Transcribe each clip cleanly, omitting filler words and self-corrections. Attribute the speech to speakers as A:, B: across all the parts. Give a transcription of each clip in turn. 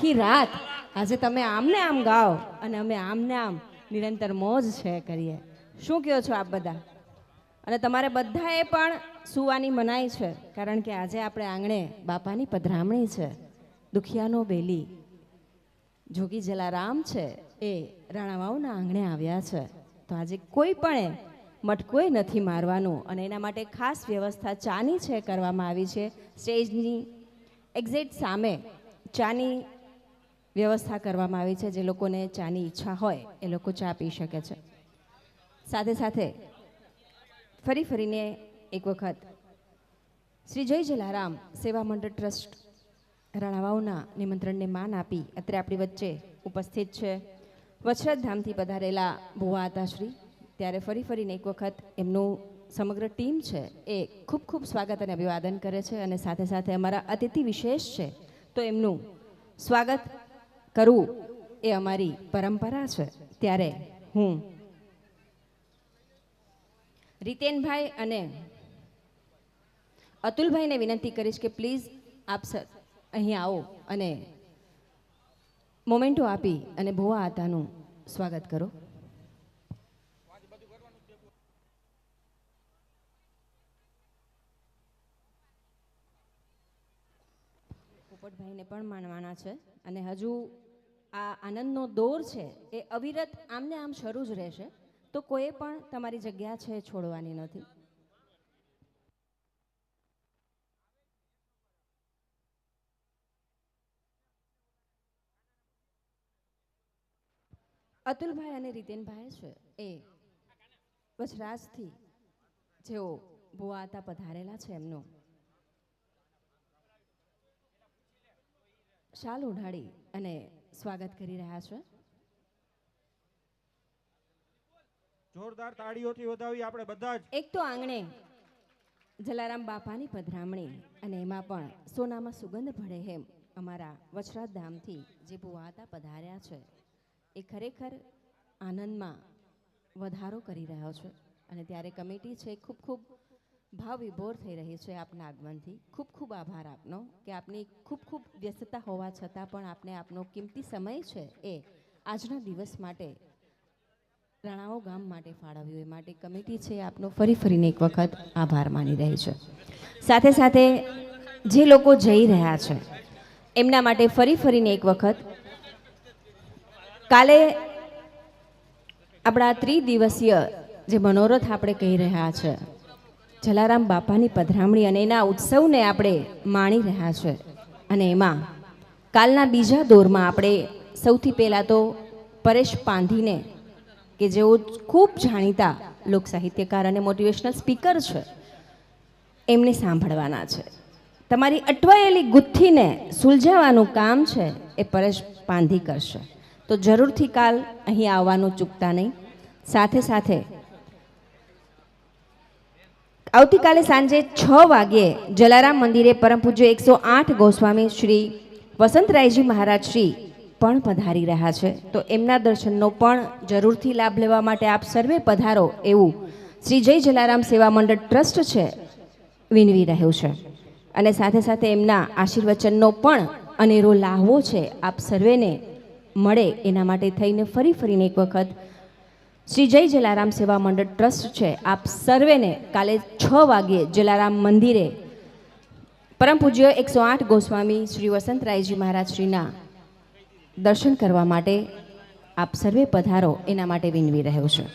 A: આખી રાત આજે તમે આમને આમ ગાઓ અને અમે આમને આમ નિરંતર મોજ છે કરીએ. શું કહો છો આપ બધા? અને તમારે બધાએ પણ સુવાની મનાઈ છે, કારણ કે આજે આપણે આંગણે બાપાની પધરામણી છે. દુખિયાનો બેલી જોગી જલારામ છે એ રાણાવાવના આંગણે આવ્યા છે. તો આજે કોઈ પણ મટકોય નથી મારવાનું, અને એના માટે ખાસ વ્યવસ્થા ચાની છે કરવામાં આવી છે. સ્ટેજની એક્ઝેક્ટ સામે ચાની વ્યવસ્થા કરવામાં આવી છે. જે લોકોને ચાની ઈચ્છા હોય એ લોકો ચા પી શકે છે. સાથે સાથે ફરીને એક વખત શ્રી જય જલારામ સેવા મંડળ ટ્રસ્ટ રાણાવાવના નિમંત્રણને માન આપી અત્યારે આપણી વચ્ચે ઉપસ્થિત છે વછરાજ ધામથી પધારેલા ભુવાતાશ્રી. ત્યારે ફરીને એક વખત એમનું સમગ્ર ટીમ છે એ ખૂબ સ્વાગત અને અભિવાદન કરે છે. અને સાથે સાથે અમારા અતિથિ વિશેષ છે તો એમનું સ્વાગત કરવું એ અમારી પરંપરા છે. ત્યારે હું રીતેનભાઈ અને અતુલભાઈને વિનંતી કરીશ કે પ્લીઝ આપ અહીં આવો અને મોમેન્ટો આપી અને ભુવા આતાનું સ્વાગત કરો. પોપટભાઈને પણ માનવાના છે અને હજુ આ આનંદનો દોર છે એ અવિરત આમને આમ શરૂ જ રહેશે. તો કોઈ પણ તમારી જગ્યા છે છોડવાની નથી. અતુલભાઈ અને રીતેનભાઈ છે એ વજરાજથી જેઓ ભુવાતા પધારેલા છે એમનું શાલ ઓઢાડી અને સ્વાગત કરી રહ્યા છે.
B: જોરદાર તાળીઓથી વધાવી આપણે બધા જ.
A: એક તો આંગણે જલારામ બાપાની પધરામણી અને એમાં પણ સોનામાં સુગંધ ભળે એમ અમારા વછરાજ ધામથી જે ભુવાતા પધાર્યા છે એ ખરેખર આનંદમાં વધારો કરી રહ્યો છે. અને ત્યારે કમિટી છે ખૂબ ભાવ વિભોર થઈ રહી છે આપના આગમનથી. ખૂબ આભાર આપનો કે આપની ખૂબ વ્યસ્તતા હોવા છતાં પણ આપને આપનો કિંમતી સમય છે એ આજના દિવસ માટે રાણાઓ ગામ માટે ફાળવ્યું. એ માટે કમિટી છે આપનો ફરીને એક વખત આભાર માની રહી છે. સાથે જે લોકો જઈ રહ્યા છે એમના માટે ફરીને એક વખત કાલે આપણા ત્રિદિવસીય જે મનોરથ આપણે કહી રહ્યા છે જલારામ બાપાની પધરામણી અને એના ઉત્સવને આપણે માણી રહ્યા છે. અને એમાં કાલના બીજા દોરમાં આપણે સૌથી પહેલાં તો પરેશ પાંધીને કે જેઓ ખૂબ જાણીતા લોક સાહિત્યકાર અને મોટિવેશનલ સ્પીકર છે એમને સાંભળવાના છે. તમારી અટવાયેલી ગુથ્થીને સુલઝાવવાનું કામ છે એ પરેશ પાંધી કરશે. તો જરૂરથી કાલ અહીં આવવાનું ચૂકતા નહીં. સાથે આવતીકાલે સાંજે 6 વાગ્યે જલારામ મંદિરે પરમ પૂજ્ય 108 ગોસ્વામી શ્રી વસંતરાયજી મહારાજ શ્રી પણ પધારી રહ્યા છે. તો એમના દર્શનનો પણ જરૂરથી લાભ લેવા માટે આપ સર્વે પધારો એવું શ્રી જય જલારામ સેવા મંડળ ટ્રસ્ટ છે વિનવી રહ્યું છે. અને સાથે એમના આશીર્વચનનો પણ અનેરો લાહવો છે આપ સર્વેને મળે એના માટે થઈને ફરીને એક વખત શ્રી જય જલારામ સેવા મંડળ ટ્રસ્ટ છે આપ સર્વેને કાલે 6 વાગ્યે જલારામ મંદિરે પરમ પૂજ્ય 108 ગોસ્વામી શ્રી વસંતરાયજી મહારાજ શ્રીના દર્શન કરવા માટે આપ સર્વે પધારો એના માટે વિનવી રહ્યો છે.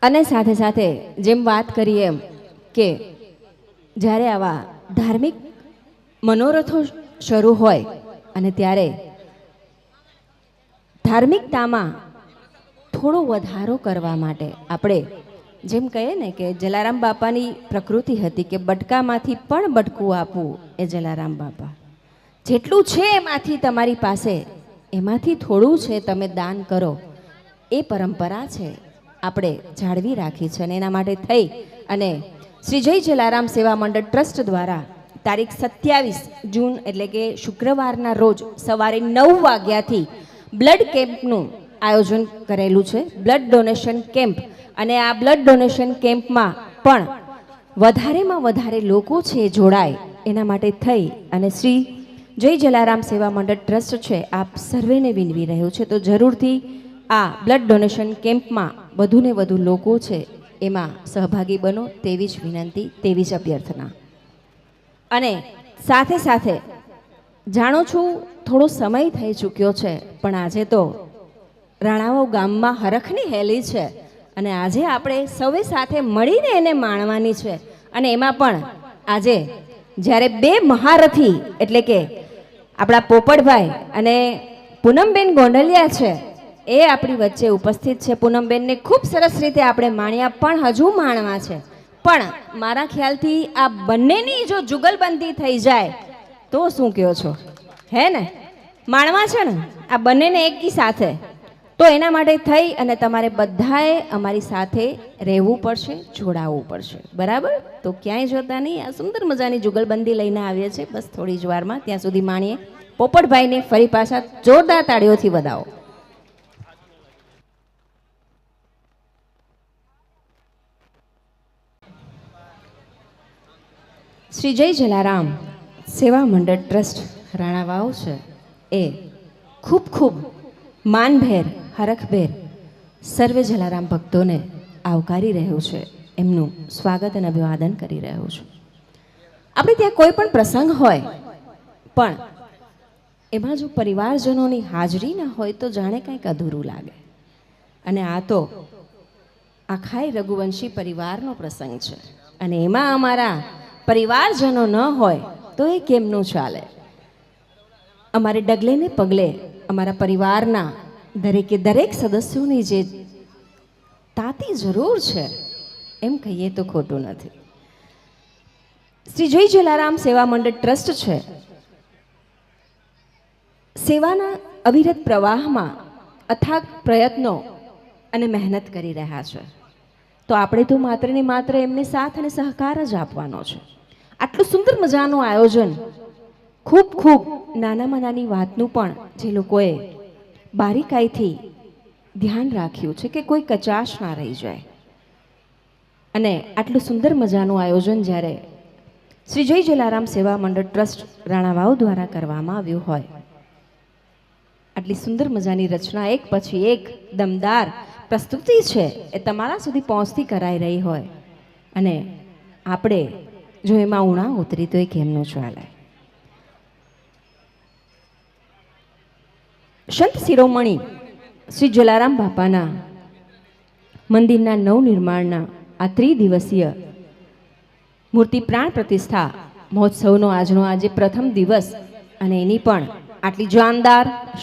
A: અને સાથે જેમ વાત કરીએ એમ કે જ્યારે આવા ધાર્મિક મનોરથો શરૂ હોય અને ત્યારે ધાર્મિકતામાં થોડો વધારો કરવા માટે આપણે જેમ કહીએ ને કે જલારામ બાપાની પ્રકૃતિ હતી કે બટકામાંથી પણ બટકું આપવું એ જલારામ બાપા. જેટલું છે એમાંથી તમારી પાસે એમાંથી થોડું છે તમે દાન કરો એ પરંપરા છે આપણે જાળવી રાખી છે. અને એના માટે થઈ અને શ્રી જય જલારામ સેવા મંડળ ટ્રસ્ટ દ્વારા તારીખ 27 જૂન એટલે કે શુક્રવારના રોજ સવારે 9 વાગ્યાથી બ્લડ કેમ્પનું આયોજન કરેલું છે બ્લડ ડોનેશન કેમ્પ. અને આ બ્લડ ડોનેશન કેમ્પમાં પણ વધારેમાં વધારે લોકો છે જોડાય એના માટે થઈ અને શ્રી જય જલારામ સેવા મંડળ ટ્રસ્ટ છે આપ સર્વેને વિનવી રહ્યું છે. તો જરૂરથી આ બ્લડ ડોનેશન કેમ્પમાં વધુને વધુ લોકો છે એમાં સહભાગી બનો તેવી જ વિનંતી, તેવી જ અભ્યર્થના. અને સાથે સાથે જાણું છું થોડો સમય થઈ ચૂક્યો છે, પણ આજે તો રાણાવાવ ગામમાં હરખની હેલી છે અને આજે આપણે સૌએ સાથે મળીને એને માણવાની છે. અને એમાં પણ આજે જ્યારે બે મહારથી એટલે કે આપણા પોપટભાઈ અને પૂનમબેન ગોંડલિયા છે એ આપણી વચ્ચે ઉપસ્થિત છે. પૂનમબેનને ખૂબ સરસ રીતે આપણે માણ્યા, પણ હજુ માણવા છે. પણ મારા ખ્યાલથી આ બંનેની જો જુગલબંધી થઈ જાય તો શું કહો છો? હે ને, માણવા છે ને આ બંનેને એકી સાથે. તો એના માટે થઈ અને તમારે બધાએ અમારી સાથે રહેવું પડશે, જોડાવવું પડશે, બરાબર? તો ક્યાંય જોતા નહીં, આ સુંદર મજાની જુગલબંધી લઈને આવીએ છીએ. બસ થોડી જ વારમાં ત્યાં સુધી માણીએ. પોપટભાઈને ફરી પાછા જોરદાર તાળીઓથી વધાવો. શ્રી જય જલારામ સેવા મંડળ ટ્રસ્ટ રાણાવાવ છે એ ખૂબ ખૂબ માનભેર, હરખભેર સર્વે જલારામ ભક્તોને આવકારી રહ્યું છે, એમનું સ્વાગત અને અભિવાદન કરી રહ્યું છું. આપણે ત્યાં કોઈ પણ પ્રસંગ હોય પણ એમાં જો પરિવારજનોની હાજરી ન હોય તો જાણે કંઈક અધૂરું લાગે. અને આ તો આખાય રઘુવંશી પરિવારનો પ્રસંગ છે અને એમાં અમારા પરિવારજનો ન હોય તો એ કેમનું ચાલે? અમારે ડગલે ને પગલે અમારા પરિવારના દરેકે દરેક સદસ્યોની જે તાતી જરૂર છે એમ કહીએ તો ખોટું નથી. શ્રી જય જલારામ સેવા મંડળ ટ્રસ્ટ છે સેવાના અવિરત પ્રવાહમાં અથાગ પ્રયત્નો અને મહેનત કરી રહ્યા છે. તો આપણે તો માત્ર ને માત્ર એમને સાથ અને સહકાર જ આપવાનો છે. આટલું સુંદર મજાનું આયોજન, ખૂબ ખૂબ નાનામાં નાની વાતનું પણ જે લોકોએ બારીકાઈથી ધ્યાન રાખ્યું છે કે કોઈ કચાશ ના રહી જાય. અને આટલું સુંદર મજાનું આયોજન જ્યારે શ્રી જય જલારામ સેવા મંડળ ટ્રસ્ટ રાણાવાવ દ્વારા કરવામાં આવ્યું હોય, આટલી સુંદર મજાની રચના એક પછી એક દમદાર પ્રસ્તુતિ છે એ તમારા સુધી પહોંચતી કરાઈ રહી હોય અને આપણે જો એમાં ઉણા ઉતરી તો એ કેમનું ચાલે? સંત શિરોમણી શ્રી જલારામ બાપાના મંદિરના નવનિર્માણના આ ત્રિદિવસીય મૂર્તિ પ્રાણ પ્રતિષ્ઠા મહોત્સવનો આજનો આજે પ્રથમ દિવસ અને એની પણ આટલી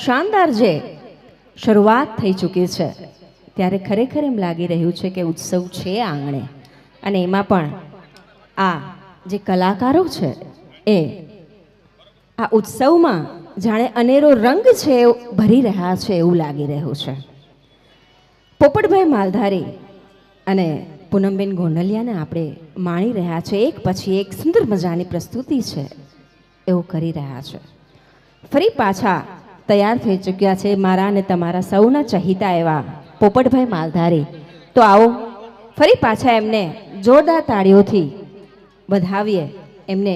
A: શાનદાર જે શરૂઆત થઈ ચૂકી છે, ત્યારે ખરેખર એમ લાગી રહ્યું છે કે ઉત્સવ છે આંગણે. અને એમાં પણ આ જે કલાકારો છે એ આ ઉત્સવમાં જાણે અનેરો રંગ છે ભરી રહ્યા છે એવું લાગી રહ્યું છે. પોપટભાઈ માલધારી અને પૂનમબેન ગોંડલિયાને આપણે માણી રહ્યા છે. એક પછી એક સુંદર મજાની પ્રસ્તુતિ છે એવું કરી રહ્યા છે. ફરી પાછા તૈયાર થઈ ચૂક્યા છે મારા અને તમારા સૌના ચહિતા એવા પોપટભાઈ માલધારી. તો આવો ફરી પાછા એમને જોરદાર તાળીઓથી વધાવીએ, એમને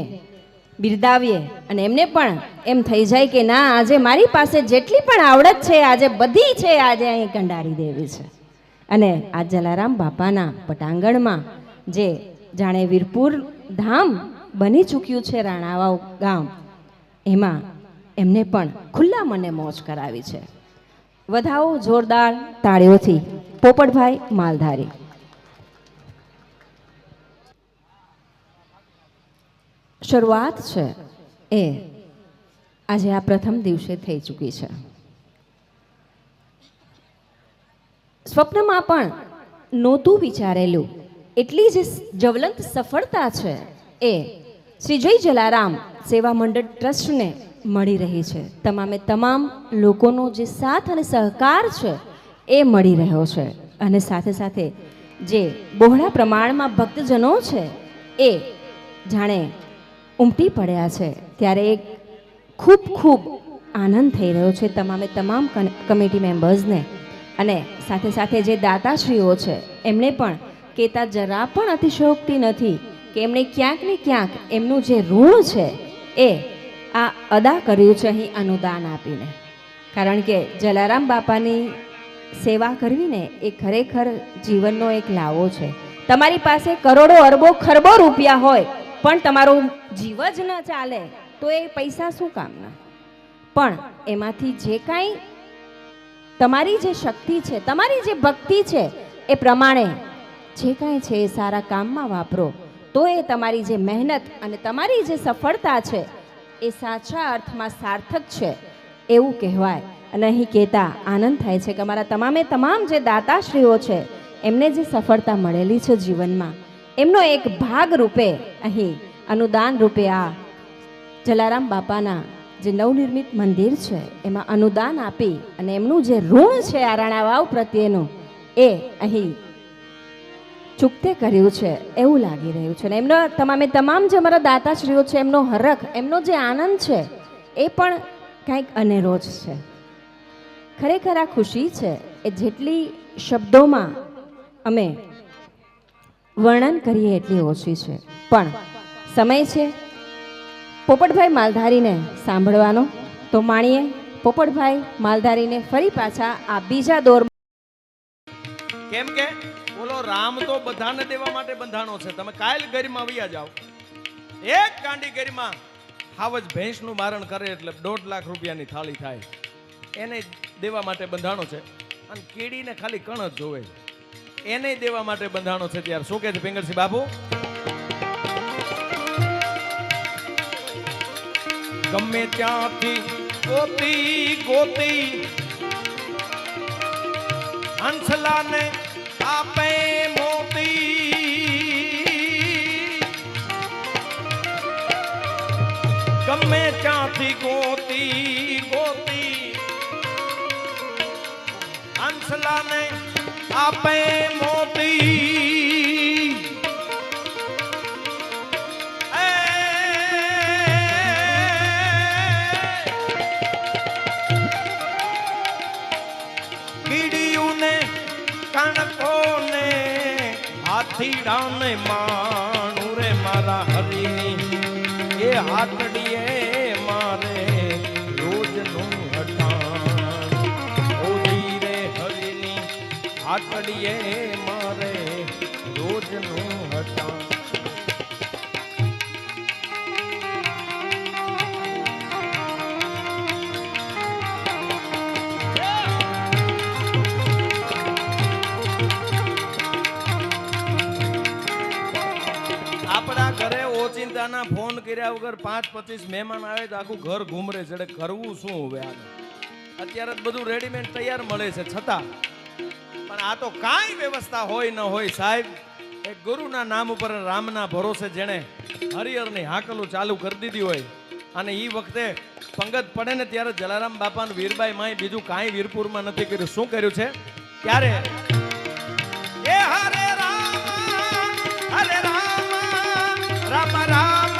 A: બિરદાવીએ અને એમને પણ એમ થઈ જાય કે ના, આજે મારી પાસે જેટલી પણ આવડત છે આજે બધી છે આજે અહીં કંડારી દેવી છે. અને આ જલારામ બાપાના પટાંગણમાં જે જાણે વીરપુર ધામ બની ચૂક્યું છે રાણાવાવ ગામ, એમાં એમને પણ ખુલ્લા મને મોજ કરાવી છે. વધાવો જોરદાર તાળીઓથી પોપટભાઈ માલધારી. શરૂઆત છે એ આજે આ પ્રથમ દિવસે થઈ ચૂકી છે. સ્વપ્નમાં પણ નહોતું વિચારેલું એટલી જે જ્વલંત સફળતા છે એ શ્રી જય જલારામ સેવા મંડળ ટ્રસ્ટને મળી રહી છે. તમામે તમામ લોકોનો જે સાથ અને સહકાર છે એ મળી રહ્યો છે. અને સાથે સાથે જે બહોળા પ્રમાણમાં ભક્તજનો છે એ જાણે ઉમટી પડ્યા છે, ત્યારે એક ખૂબ ખૂબ આનંદ થઈ રહ્યો છે તમામે તમામ કમિટી મેમ્બર્સને. અને સાથે સાથે જે દાતાશ્રીઓ છે એમણે પણ કહેતા જરા પણ અતિશયોક્તિ નથી કે એમણે ક્યાંક ને ક્યાંક એમનું જે ઋણ છે એ આ અદા કર્યું છે અહીં અનુદાન આપીને. કારણ કે જલારામ બાપાની સેવા કરવી ને એ ખરેખર જીવનનો એક લાવો છે. તમારી પાસે કરોડો અરબો ખરબો રૂપિયા હોય પણ તમારું જીવ જ ન ચાલે તો એ પૈસા શું કામના. પણ એમાંથી જે કાંઈ તમારી જે શક્તિ છે, તમારી જે ભક્તિ છે એ પ્રમાણે જે કાંઈ છે એ સારા કામમાં વાપરો તો એ તમારી જે મહેનત અને તમારી જે સફળતા છે એ સાચા અર્થમાં સાર્થક છે એવું કહેવાય. અને અહીં કહેતા આનંદ થાય છે કે અમારા તમામ જે દાતાશ્રીઓ છે એમને જે સફળતા મળેલી છે જીવનમાં એમનો એક ભાગ રૂપે અહીં અનુદાન રૂપે આ જલારામ બાપાના જે નવનિર્મિત મંદિર છે એમાં અનુદાન આપી અને એમનું જે ઋણ છે આ રાણાવાવ પ્રત્યેનું એ અહીં ચૂકતે કર્યું છે એવું લાગી રહ્યું છે. અને એમનો તમામ જે અમારા દાતાશ્રીઓ છે એમનો હરખ, એમનો જે આનંદ છે એ પણ કંઈક અનેરો જ છે. ખરેખર આ ખુશી છે એ જેટલી શબ્દોમાં અમે વર્ણન કરીએ એટલી ઓછી છે. પણ સમય છે પોપટભાઈ માલધારીને સાંભળવાનો, તો માણીએ પોપટભાઈ માલધારીને ફરી પાછા આ બીજા દોર.
C: કેમ કે બોલો રામ તો બધાને દેવા માટે બંધાણો છે. તમે કાલ ગરીમાં વૈયા જાઓ, એક ગાંડી ગરીમાં હાવજ ભેંસનું મારણ કરે એટલે 1.5 લાખ રૂપિયાની થાળી થાય, એને દેવા માટે બંધાણો છે. અને કીડીને ખાલી કણ જ જોવે એને દેવા માટે બંધાણો છે. ત્યારે શું કહે છે પિંગળસિંહ બાપુ? ગમે ત્યાંથી ગોતી ગોતી હંસલાને આપે મોતી, ગમે ત્યાંથી ગોતી ગોતી હંસલાને આપે મોતી. કીડીઓને કણકોને હાથીડાને માણું રે મારા હરીની એ હાથડીએ મારે રોજનું હટાણ. ઓજી રે હરીની હાથડીએ મારે રોજનું હટાણ. આપણા ઘરે ઓચિંતાના ફોન કર્યા વગર 5-25 મહેમાન આવે તો આખું ઘર ઘૂમરે ચડે. કરવું શું હવે આને? અત્યારે જ બધું રેડીમેડ તૈયાર મળે છે છતાં પણ આ તો કાંઈ વ્યવસ્થા હોય ન હોય સાહેબ. એક ગુરુના નામ ઉપર રામના ભરોસે જેણે હરિહરની હાકલું ચાલુ કરી દીધી હોય અને એ વખતે પંગત પડે ને ત્યારે જલારામ બાપાનું વીરબાઈ માય બીજું કાંઈ વીરપુરમાં નથી કર્યું. શું કર્યું છે? ત્યારે એ હરે રામ રામ રામ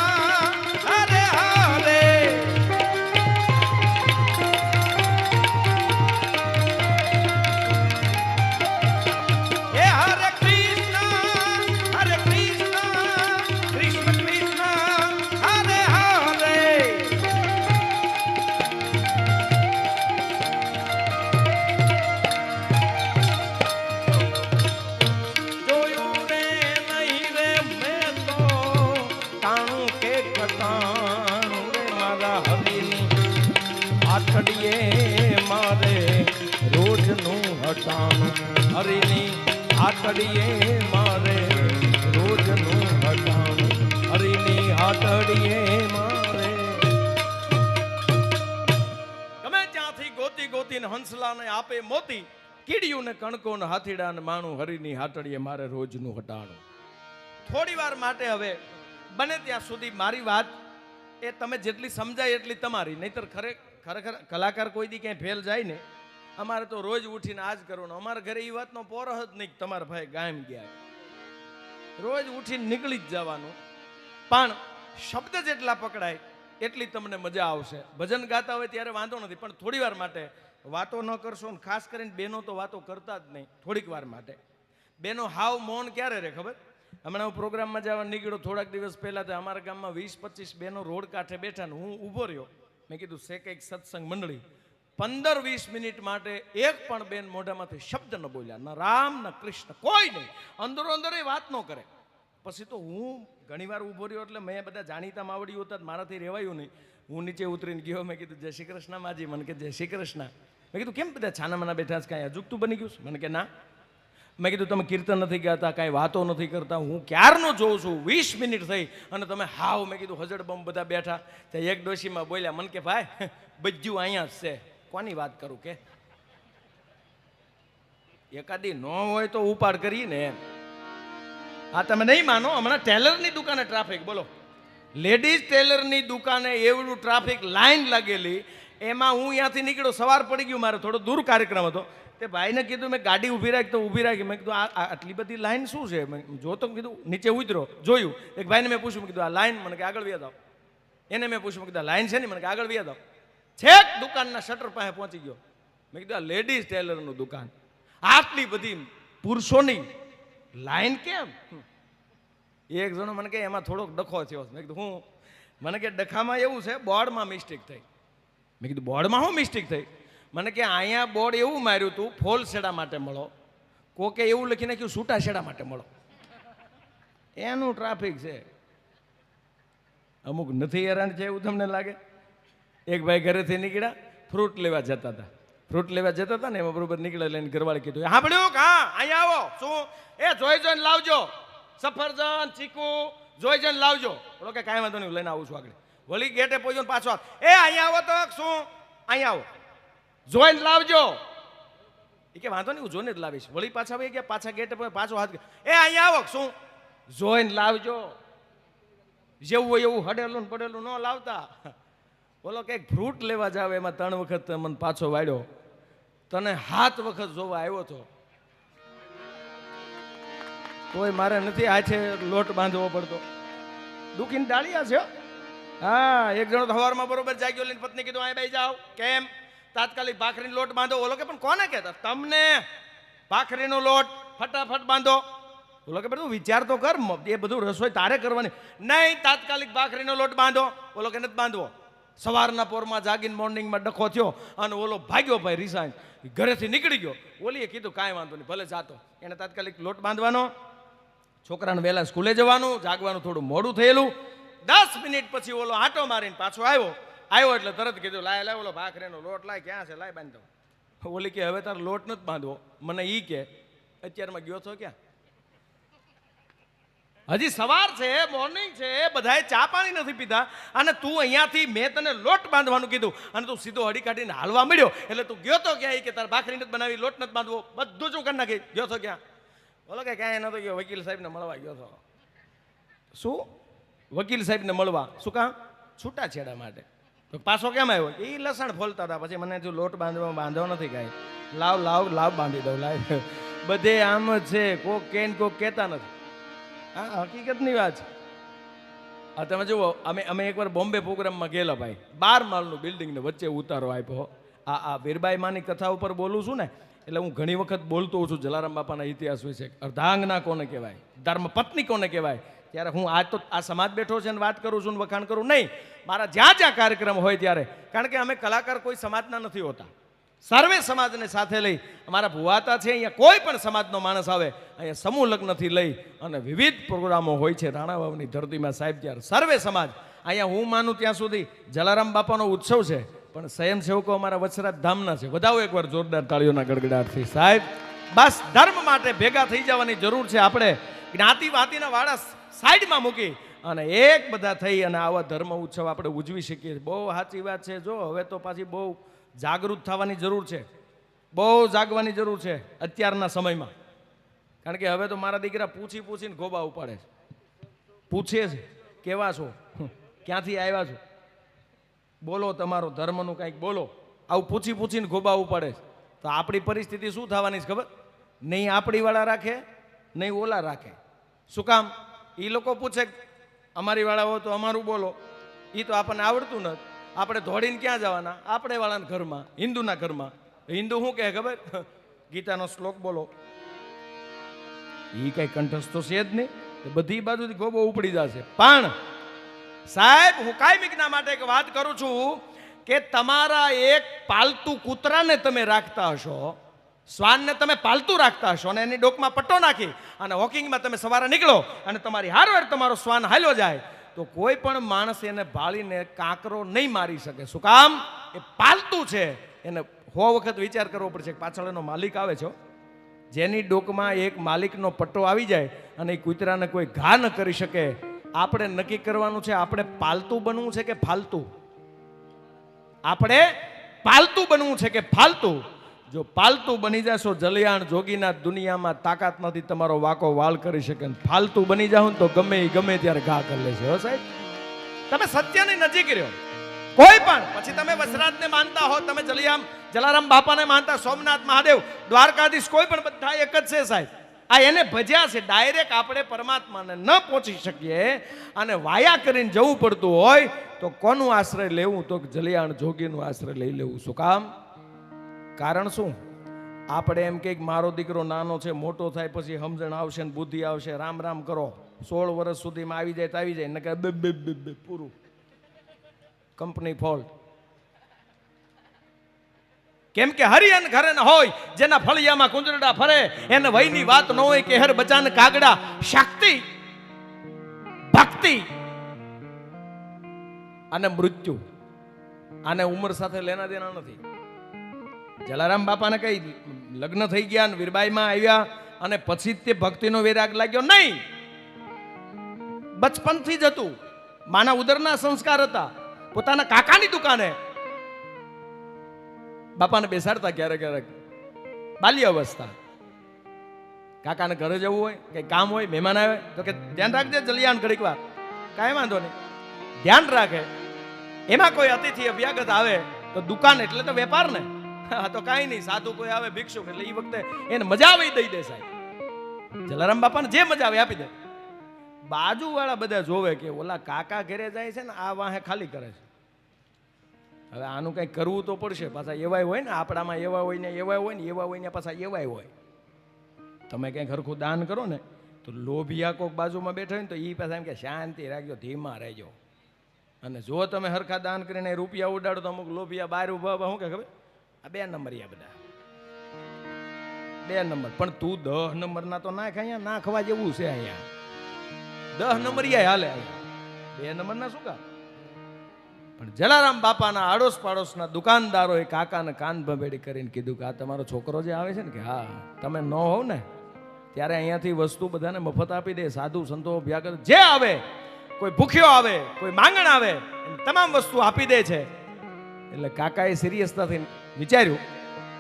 C: હરે હરે. હે હરે કૃષ્ણ કૃષ્ણ કૃષ્ણ હરે હરે. જોયું રે નહીં રે મેં તો તાણું કે કટાણું રે મારા હરીની હાથડીએ મારે રોજનું હટાણું. હરીની હાથડીએ મારે રોજનું હટાણું. હરીની હાથડીએ મારે. ગમે ત્યાંથી ગોતી ગોતીને હંસલાને આપે મોતી, કીડીઓને કણકોને હાથીડાને માણું હરીની હાથડીએ મારે રોજનું હટાણું. થોડી વાર માટે હવે બને ત્યાં સુધી મારી વાત એ તમે જેટલી સમજાય એટલી તમારી, નહીતર ખરેખર કલાકાર કોઈ દી ક્યાંય ફેલ જાય ને. અમારે તો રોજ ઉઠીને આજ કરવાનું. અમારા ઘરે એ વાતનો પોરહ જ નહીં તમારા ભાઈ ગાયમ ગયા, રોજ ઉઠીને નીકળી જ જવાનું. પણ શબ્દ જેટલા પકડાય એટલી તમને મજા આવશે. ભજન ગાતા હોય ત્યારે વાંધો નથી, પણ થોડી વાર માટે વાતો ન કરશો ને ખાસ કરીને બેનો તો વાતો કરતા જ નહીં થોડીક વાર માટે. બેનો હાવ મૌન ક્યારે રહે ખબર? હમણાં હું પ્રોગ્રામમાં જવા નીકળ્યો થોડાક દિવસ પહેલા તો અમારા ગામમાં 20-25 બહેનો રોડ કાંઠે બેઠા ને હું ઊભો રહ્યો. મેં કીધું છે કંઈક સત્સંગ મંડળી. 15-20 મિનિટ માટે એક પણ બેન મોઢામાંથી શબ્દ ન બોલ્યા, ન રામ ન કૃષ્ણ, કોઈ નહીં. અંદરો અંદર એ વાત ન કરે. પછી તો હું ઘણીવાર ઊભો રહ્યો એટલે મેં બધા જાણીતા માવડીઓ હતા, મારાથી રહેવાયું નહીં. હું નીચે ઉતરીને ગયો. મેં કીધું જય શ્રી કૃષ્ણ માજી. મને કે જય શ્રી કૃષ્ણ. મેં કીધું કેમ બધા છાનામાના બેઠા છે, કાંઈ અજુગતું બની ગયું છે? મને કે ના. મેં કીધું તમે કીર્તન નથી ગાતા, કાંઈ વાતો નથી કરતા, હું ક્યારનો જોઉં છું, 20 મિનિટ થઈ અને તમે હાવ. મેં કીધું હજડ બમ બધા બેઠા. ત્યાં એક ડોશીમાં બોલ્યા, મને કે ભાઈ બજ્જુ અહીંયા જ છે, કોની વાત કરું કે? એકાદી ન હોય તો ઉપાડ કરી ને એમ. હા તમે નહીં માનો, હમણાં ટેલરની દુકાને ટ્રાફિક, બોલો લેડીઝ ટેલરની દુકાને એવડું ટ્રાફિક, લાઈન લાગેલી. એમાં હું અહીંયાથી નીકળ્યો, સવાર પડી ગયું, મારે થોડો દૂર કાર્યક્રમ હતો. તે ભાઈને કીધું મેં ગાડી ઊભી રાખી તો ઊભી રાખી. મેં કીધું આટલી બધી લાઈન શું છે? મેં જોતો કીધું નીચે ઉતરો, જોયું. એક ભાઈને મેં પૂછ્યું, કીધું આ લાઈન? મને કે આગળ વ્યા જાઓ. એને મેં પૂછ્યું, કીધું લાઈન છે ને? મને કે આગળ વ્યા જાઓ. છેક દુકાનના શટર પાસે પહોંચી ગયો. મેં કીધું આ લેડીઝ ટેલરનું દુકાન, આટલી બધી પુરુષોની લાઈન કેમ? એક જણો મને કે એમાં થોડોક ડખો થયો. મેં કીધું હું? મને કે ડખામાં એવું છે, બોર્ડમાં મિસ્ટેક થઈ. મેં કીધું બોર્ડમાં શું મિસ્ટેક થઈ? મને કે અહીંયા બોર્ડ એવું માર્યું હતું, ફોલ શેડા માટે મળો. કોકે એવું લખી નાખ્યું, છૂટા શેડા માટે મળો. એનું ટ્રાફિક છે. અમુક નથી હેરાન છે એવું તમને લાગે? એક ભાઈ ઘરેથી નીકળ્યા, ફ્રૂટ લેવા જતા હતા. ફ્રૂટ લેવા જતા હતા ને એમાં બરોબર નીકળ્યા, લઈને ઘરવાળે કીધું, હા પડ્યું હા અહીંયા આવો. શું? એ જોઈ જોઈને લાવજો, સફરજન ચીકુ જોઈ જોઈને લાવજો. બોલો કે કાંઈ વાંધો નહીં, લઈને આવું છું આગળ. વળી ગેટે પહોંચ્યો ને પાછો એ અહીંયા આવો તો શું? અહીંયા આવો, જોઈને લાવજો. એ કે વાંધો નહીં, હું જોઈને જ લાવીશ. વળી પાછા ભાઈ ગયા, પાછા ગેટે પાછો હાથ, એ અહીંયા આવો શું? જોઈને લાવજો. જેવું હોય એવું હડેલું ને પડેલું ન લાવતા. બોલો કંઈક ફ્રૂટ લેવા જાવ, એમાં 3 વખત મને પાછો વાળ્યો. તને 7 વખત જોવા આવ્યો હતો, તોય મારે નથી હાથે લોટ બાંધવો પડતો. દુખીને ડાળિયા છે. હા, એક જણો સવારમાં બરોબર જાગ્યો, લઈને પત્ની કીધું અહીં બેસી જાઓ. કેમ? તાત્કાલિક ભાખરીનો લોટ બાંધો. ઓલો કે પણ કોને કહેતા? તમને. ભાખરીનો લોટ ફટાફટ બાંધો. ઓલો કે બધું વિચાર તો કર, એ બધું રસોઈ તારે કરવાની. નહીં, તાત્કાલિક ભાખરીનો લોટ બાંધો. ઓલો કે નથી બાંધવો. સવારના પોરમાં જાગીને મોર્નિંગમાં ડખો થયો અને ઓલો ભાગ્યો ભાઈ રિસાઈન, ઘરેથી નીકળી ગયો. ઓલીએ કીધું કાંઈ વાંધો નહીં, ભલે જાતો. એને તાત્કાલિક લોટ બાંધવાનો, છોકરાને વહેલા સ્કૂલે જવાનું, જાગવાનું થોડું મોડું થયેલું. 10 મિનિટ પછી ઓલો આંટો મારીને પાછો આવ્યો એટલે તરત કીધું લાય ઓલો ભાખરીનો લોટ લાય, ક્યાં છે? લાય બાંધો. ઓલી કે હવે તારે લોટ નથી બાંધવો. મને ઈ કે અત્યારમાં ગયો છો ક્યાં? હજી સવાર છે, મોર્નિંગ છે, બધાએ ચા પાણી નથી પીધા અને તું અહીંયાથી મેં તને લોટ બાંધવાનું કીધું અને તું સીધો હડી કાઢીને હાલવા મળ્યો. એટલે તું ગયો તો ક્યાં? કે તારે ભાખરી નથી બનાવી, લોટ નથી બાંધવો, બધું જ કરી નાખી. ગયો તો ક્યાં? બોલો કે ક્યાંય નતો ગયો, વકીલ સાહેબને મળવા ગયો હતો. શું? વકીલ સાહેબને મળવા? શું કામ? છૂટાછેડા માટે. તો પાછો કેમ આવ્યો? એ લસણ ફોલતા હતા. પછી મને જો લોટ બાંધવો નથી કાંઈ. લાવ બાંધી દઉં, લાવ. બધે આમ જ છે, કોક કે કોક કહેતા નથી. હા, હકીકતની વાત છે. આ તમે જુઓ, અમે એકવાર બોમ્બે પ્રોગ્રામમાં ગયેલા ભાઈ. 12 માળનું બિલ્ડિંગને વચ્ચે ઉતારો આપ્યો. આ વીરબાઈ માની કથા ઉપર બોલું છું ને, એટલે હું ઘણી વખત બોલતો હોઉં છું જલારામ બાપાના ઇતિહાસ વિશે. અર્ધાંગના કોને કહેવાય, ધર્મપત્ની કોને કહેવાય. ત્યારે હું આજ તો આ સમાજ બેઠો છે ને વાત કરું છું ને વખાણ કરું નહીં. મારા જ્યાં કાર્યક્રમ હોય ત્યારે, કારણ કે અમે કલાકાર કોઈ સમાજના નથી હોતા, સર્વે સમાજને સાથે લઈ. અમારા ભુવાતા છે, અહીંયા કોઈ પણ સમાજનો માણસ આવે, અહીંયા સમૂહ લગ્નથી લઈ અને વિવિધ પ્રોગ્રામો હોય છે રાણાવાવની ધરતીમાં સાહેબ. ત્યારે સર્વે સમાજ અહીંયા, હું માનું ત્યાં સુધી જલારામ બાપાનો ઉત્સવ છે, પણ સ્વયંસેવકો અમારા વચરાજ ધામના છે. વધાવો એકવાર જોરદાર તાળીઓના ગડગડાટથી સાહેબ. બસ ધર્મ માટે ભેગા થઈ જવાની જરૂર છે. આપણે જ્ઞાતિ વાતિના વાળા સાઈડમાં મૂકી અને એક બધા થઈ અને આવા ધર્મ ઉત્સવ આપણે ઉજવી શકીએ. બહુ સાચી વાત છે. જો હવે તો પાછી બહુ જાગૃત થવાની જરૂર છે, બહુ જાગવાની જરૂર છે અત્યારના સમયમાં. કારણ કે હવે તો મારા દીકરા પૂછીને ગોબા ઉપાડે છે. પૂછે છે કેવા છો, ક્યાંથી આવ્યા છો, બોલો તમારો ધર્મનું કંઈક બોલો. આવું પૂછીને ગોબા ઉપાડે છે. તો આપણી પરિસ્થિતિ શું થવાની છે ખબર? નહીં આપણી વાળા રાખે, નહીં ઓલા રાખે. શું કામ? એ લોકો પૂછે અમારી વાળા હોય તો અમારું બોલો. એ તો આપણને આવડતું નથી. આપણે દોડીને ક્યાં જવાના? આપણે વાળાના ઘરમાં, હિન્દુના ઘરમાં. હિન્દુ શું કહે ખબર? ગીતાનો શ્લોક બોલો. એ કઈ કંઠસ્થ તો છે જ નહીં, બધી બાજુથી ગોબો ઉપડી જશે. પણ સાહેબ, હું કાયમિકના માટે એક વાત કરું છું કે તમારા એક પાલતુ કૂતરાને તમે રાખતા હશો, શ્વાનને તમે પાલતુ રાખતા હશો અને એની ડોકમાં પટ્ટો નાખી અને વોકિંગમાં તમે સવારે નીકળો અને તમારી હારવાર તમારો શ્વાન હાલ્યો જાય તો કોઈ પણ માણસ એને ભાળીને કાંકરો નહીં મારી શકે. શું કામ? એ પાલતુ છે. એને 100 વખત વિચાર કરવો પડશે. પાછળ એનો માલિક આવે છે, જેની ડોકમાં એક માલિકનો પટ્ટો આવી જાય અને એ કૂતરાને કોઈ ઘા ન કરી શકે. આપણે નક્કી કરવાનું છે, આપણે પાલતુ બનવું છે કે ફાલતુ? આપણે પાલતુ બનવું છે કે ફાલતુ? જો પાલતુ બની જશો, જલિયાણ જોગીના દુનિયામાં તાકાત નથી તમારો વાકો વાળ કરી શકે. ફાલતુ બની જાવ તો ગમે ત્યારે ઘા કરી લેશે. હો સાહેબ, તમે સત્યની નજીક રહ્યો. કોઈ પણ, પછી તમે વસરાજને માનતા હો, તમે જલારામ બાપાને માનતા, સોમનાથ મહાદેવ, દ્વારકાધીશ, કોઈ પણ બધા એક જ છે સાહેબ. આ એને ભજ્યા છે. ડાયરેક્ટ આપણે પરમાત્માને ન પહોંચી શકીએ અને વાયા કરીને જવું પડતું હોય તો કોનું આશ્રય લેવું? તો જલિયાણ જોગીનું આશ્રય લઈ લેવું. શું કામ? કારણ શું? આપણે એમ કે મારો દીકરો નાનો છે, મોટો થાય પછી સમજણ આવશે ને બુદ્ધિ આવશે, રામ રામ કરો, 16 વર્ષ સુધીમાં આવી જાય તો આવી જાય, નકર બે પૂરું, કંપની ફોલ્ટ. કેમ કે હરિયન ઘરે ન હોય, જેના ફળિયામાં કુંજરડા ફરે, એને વયની વાત ન હોય કે હેર બચાન કાગડા. શક્તિ, ભક્તિ અને મૃત્યુ, આને ઉંમર સાથે લેના દેના નથી. જલારામ બાપાને કઈ લગ્ન થઈ ગયા ને વીરબાઈમાં આવ્યા અને પછી તે ભક્તિનો વિરાગ લાગ્યો નહીં. બચપનથી જ હતું. માના ઉદરના સંસ્કાર હતા. પોતાના કાકાની દુકાને બાપાને બેસાડતા ક્યારેક બાલ્ય અવસ્થા. કાકાને ઘરે જવું હોય, કઈ કામ હોય, મહેમાન આવે તો કે ધ્યાન રાખજે જલિયાણ ઘડીક વાર. કાંઈ વાંધો નહીં, ધ્યાન રાખે. એમાં કોઈ અતિથિ અભ્યાગત આવે તો દુકાન એટલે તો વેપાર ને. હા તો કાંઈ નહીં, સાધુ કોઈ આવે ભિક્ષુક એટલે એ વખતે એને મજા આવે દઈ દે સાહેબ. જલારામ બાપાને જે મજા આવે આપી દે. બાજુવાળા બધા જોવે કે ઓલા કાકા ઘરે જાય છે ને આ વાહે ખાલી કરે છે. હવે આનું કંઈક કરવું તો પડશે. પાછા એવાય હોય ને, આપણામાં એવા હોય ને એવાય હોય ને, એવા હોય ને પાછા એવાય હોય. તમે કંઈક હરખું દાન કરો ને તો લોભિયા કોઈક બાજુમાં બેઠા હોય ને તો એ પાછા એમ કે શાંતિ રાખજો, ધીમા રહેજો. અને જો તમે હરખા દાન કરીને રૂપિયા ઉડાડો તો અમુક લોભિયા બહાર ઉભા શું કે ખબર? આ 2 નંબરિયા બધા 2 નંબર. પણ તું 10 નંબરના તો નાખ. અહીંયા નાખવા જેવું છે. અહીંયા 10 નંબરિયા હાલે. અહીંયા 2 નંબરના શું કા? પણ જલારામ બાપાના આડોશ પાડોશના દુકાનદારોએ કાકાને કાન ભંભેડી કરીને કીધું કે આ તમારો છોકરો જે આવે છે ને, કે હા તમે ન હોવ ને ત્યારે અહીંયાથી વસ્તુ બધાને મફત આપી દે. સાધુ સંતો ભ્યાગત જે આવે, કોઈ ભૂખ્યો આવે, કોઈ માંગણ આવે, તમામ વસ્તુ આપી દે છે. એટલે કાકાએ સિરિયસતાથી વિચાર્યું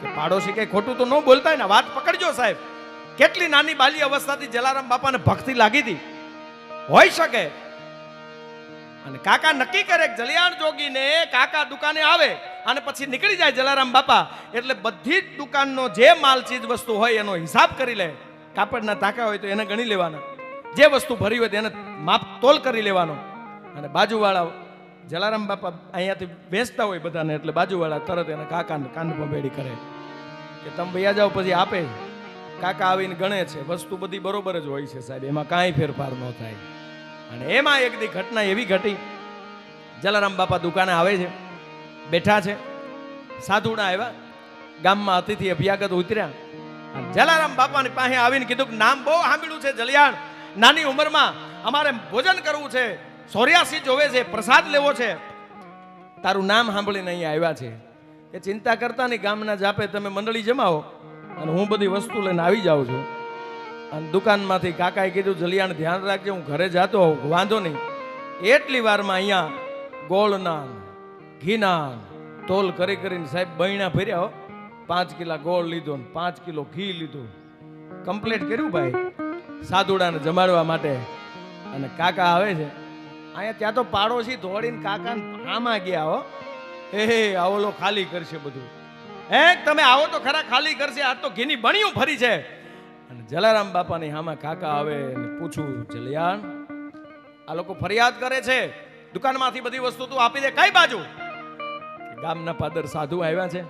C: કે પાડોશી કઈ ખોટું તો ન બોલતા હોય ને, વાત પકડજો સાહેબ. કેટલી નાની બાલી અવસ્થાથી જલારામ બાપાને ભક્તિ લાગી હતી, હોઈ શકે. અને કાકા નક્કી કરે જલિયાણ જોગીને કાકા દુકાને આવે અને પછી નીકળી જાય જલારામ બાપા. એટલે બધી જ દુકાનનો જે માલ ચીજ વસ્તુ હોય એનો હિસાબ કરી લે. કાપડના ટાંકા હોય તો એને ગણી લેવાના, જે વસ્તુ ભરી હોય તેને માપ તોલ કરી લેવાનો. અને બાજુવાળા જલારામ બાપા અહીંયાથી વેચતા હોય બધાને, એટલે બાજુવાળા તરત એને કાકાને કાન ભંભેડી કરે કે તમે ભૈયા જાઓ, પછી આપે. કાકા આવીને ગણે છે, વસ્તુ બધી બરોબર જ હોય છે સાહેબ, એમાં કાંઈ ફેરફાર ન થાય. અને એમાં એક દી ઘટના એવી ઘટી, જલારામ બાપા દુકાને આવે છે, બેઠા છે, સાધુડા આવ્યા, ગામમાં અતિથિ અભ્યાગત ઉતર્યા. અને જલારામ બાપાની પાસે આવીને કીધું કે નામ બહુ સાંભળ્યું છે જલિયાણ, નાની ઉંમરમાં અમારે ભોજન કરવું છે, 84 જોવે છે, પ્રસાદ લેવો છે, તારું નામ સાંભળીને અહીંયા આવ્યા છે. એ ચિંતા કરતા નહીં, ગામના જાપે તમે મંડળી જમાવો અને હું બધી વસ્તુ લઈને આવી જાઉં છું. અને દુકાનમાંથી કાકાએ કીધું જલિયાણ ધ્યાન રાખજે, હું ઘરે જાતો હોઉં, વાંધો નહીં. એટલી વારમાં અહીંયા ગોળના ઘીના તોલ કરીને સાહેબ બૈણા ભર્યા. 5 કિલો ગોળ લીધો ને 5 કિલો ઘી લીધું, કમ્પ્લીટ કર્યું ભાઈ સાધુડાને જમાડવા માટે. અને કાકા આવે છે અહીંયા, ત્યાં તો પાડોશી દોડીને કાકાને આમાં ગયા. હો હે આવલો ખાલી કરશે બધું. હે તમે આવો તો ખરા, ખાલી કરશે, આ તો ઘીની બણિયું ફરી છે. અને જલારામ બાપાની હામાં કાકા આવે અને પૂછું જલિયાણ, આ લોકો ફરિયાદ કરે છે દુકાનમાંથી બધી વસ્તુ તું આપી દે, કઈ બાજુ? ગામના પાદર સાધુ આવ્યા છે,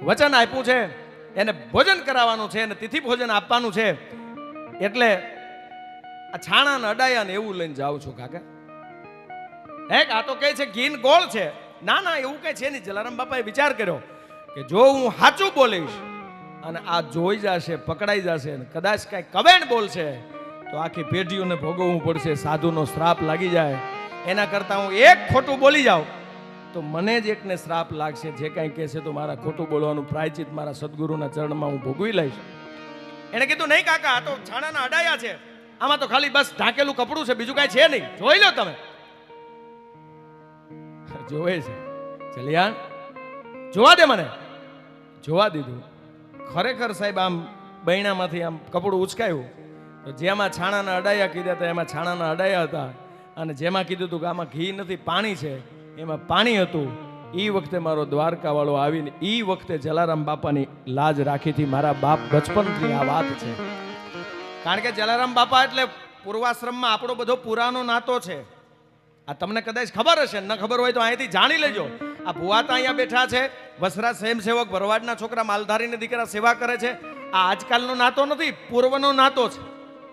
C: વચન આપ્યું છે, એને ભોજન કરાવવાનું છે અને તિથિ ભોજન આપવાનું છે, એટલે આ છાણા ને અડાયા ને એવું લઈને જાઉં છું કાકા. આ તો કહે છે ઘીન ગોળ છે. ના ના, એવું કઈ છે નહીં. જલારામ બાપાએ વિચાર કર્યો કે જો હું સાચું બોલીશ અને આ જોઈ જશે, પકડાઈ જશે, કદાચ કઈ કવેણ બોલશે તો આખી પેઢીઓને ભોગવવું પડશે, સાધુનો શ્રાપ લાગી જાય. એના કરતા હું એક ખોટું બોલી જાઉં તો મને જ એકને શ્રાપ લાગશે. જે કાંઈ કહેશે તો મારા ખોટું બોલવાનું પ્રાયચિત મારા સદગુરુના ચરણમાં હું ભોગવી લઈશ. એને કીધું નહીં કાકા, આ તો છાણાના અડાયા છે, આમાં તો ખાલી બસ ઢાંકેલું કપડું છે, બીજું કાંઈ છે નહીં, જોઈ લો તમે. જોવે છે ચલિયાણ, જોવા દે મને. જોવા દીધું. ખરેખર સાહેબ આમ બૈણામાંથી આમ કપડું ઉચકાયું તો જેમાં છાણાના અડાયા કીધા હતા એમાં છાણાના અડાયા હતા, અને જેમાં કીધું હતું કે આમાં ઘી નથી પાણી છે એમાં પાણી હતું. એ વખતે મારો દ્વારકા વાળો આવીને એ વખતે જલારામ બાપાની લાજ રાખી હતી. મારા બાપ બચપનથી આ વાત છે. કારણ કે જલારામ બાપા એટલે પૂર્વાશ્રમમાં આપણો બધો પુરાનો નાતો છે. આ તમને કદાચ ખબર હશે, ન ખબર હોય તો અહીંથી જાણી લેજો. આ ભુવાતા અહીંયા બેઠા છે, વસરા સ્વયંસેવક ભરવાડના છોકરા માલધારીને દીકરા સેવા કરે છે. આ આજકાલનો નાતો નથી, પૂર્વનો નાતો છે.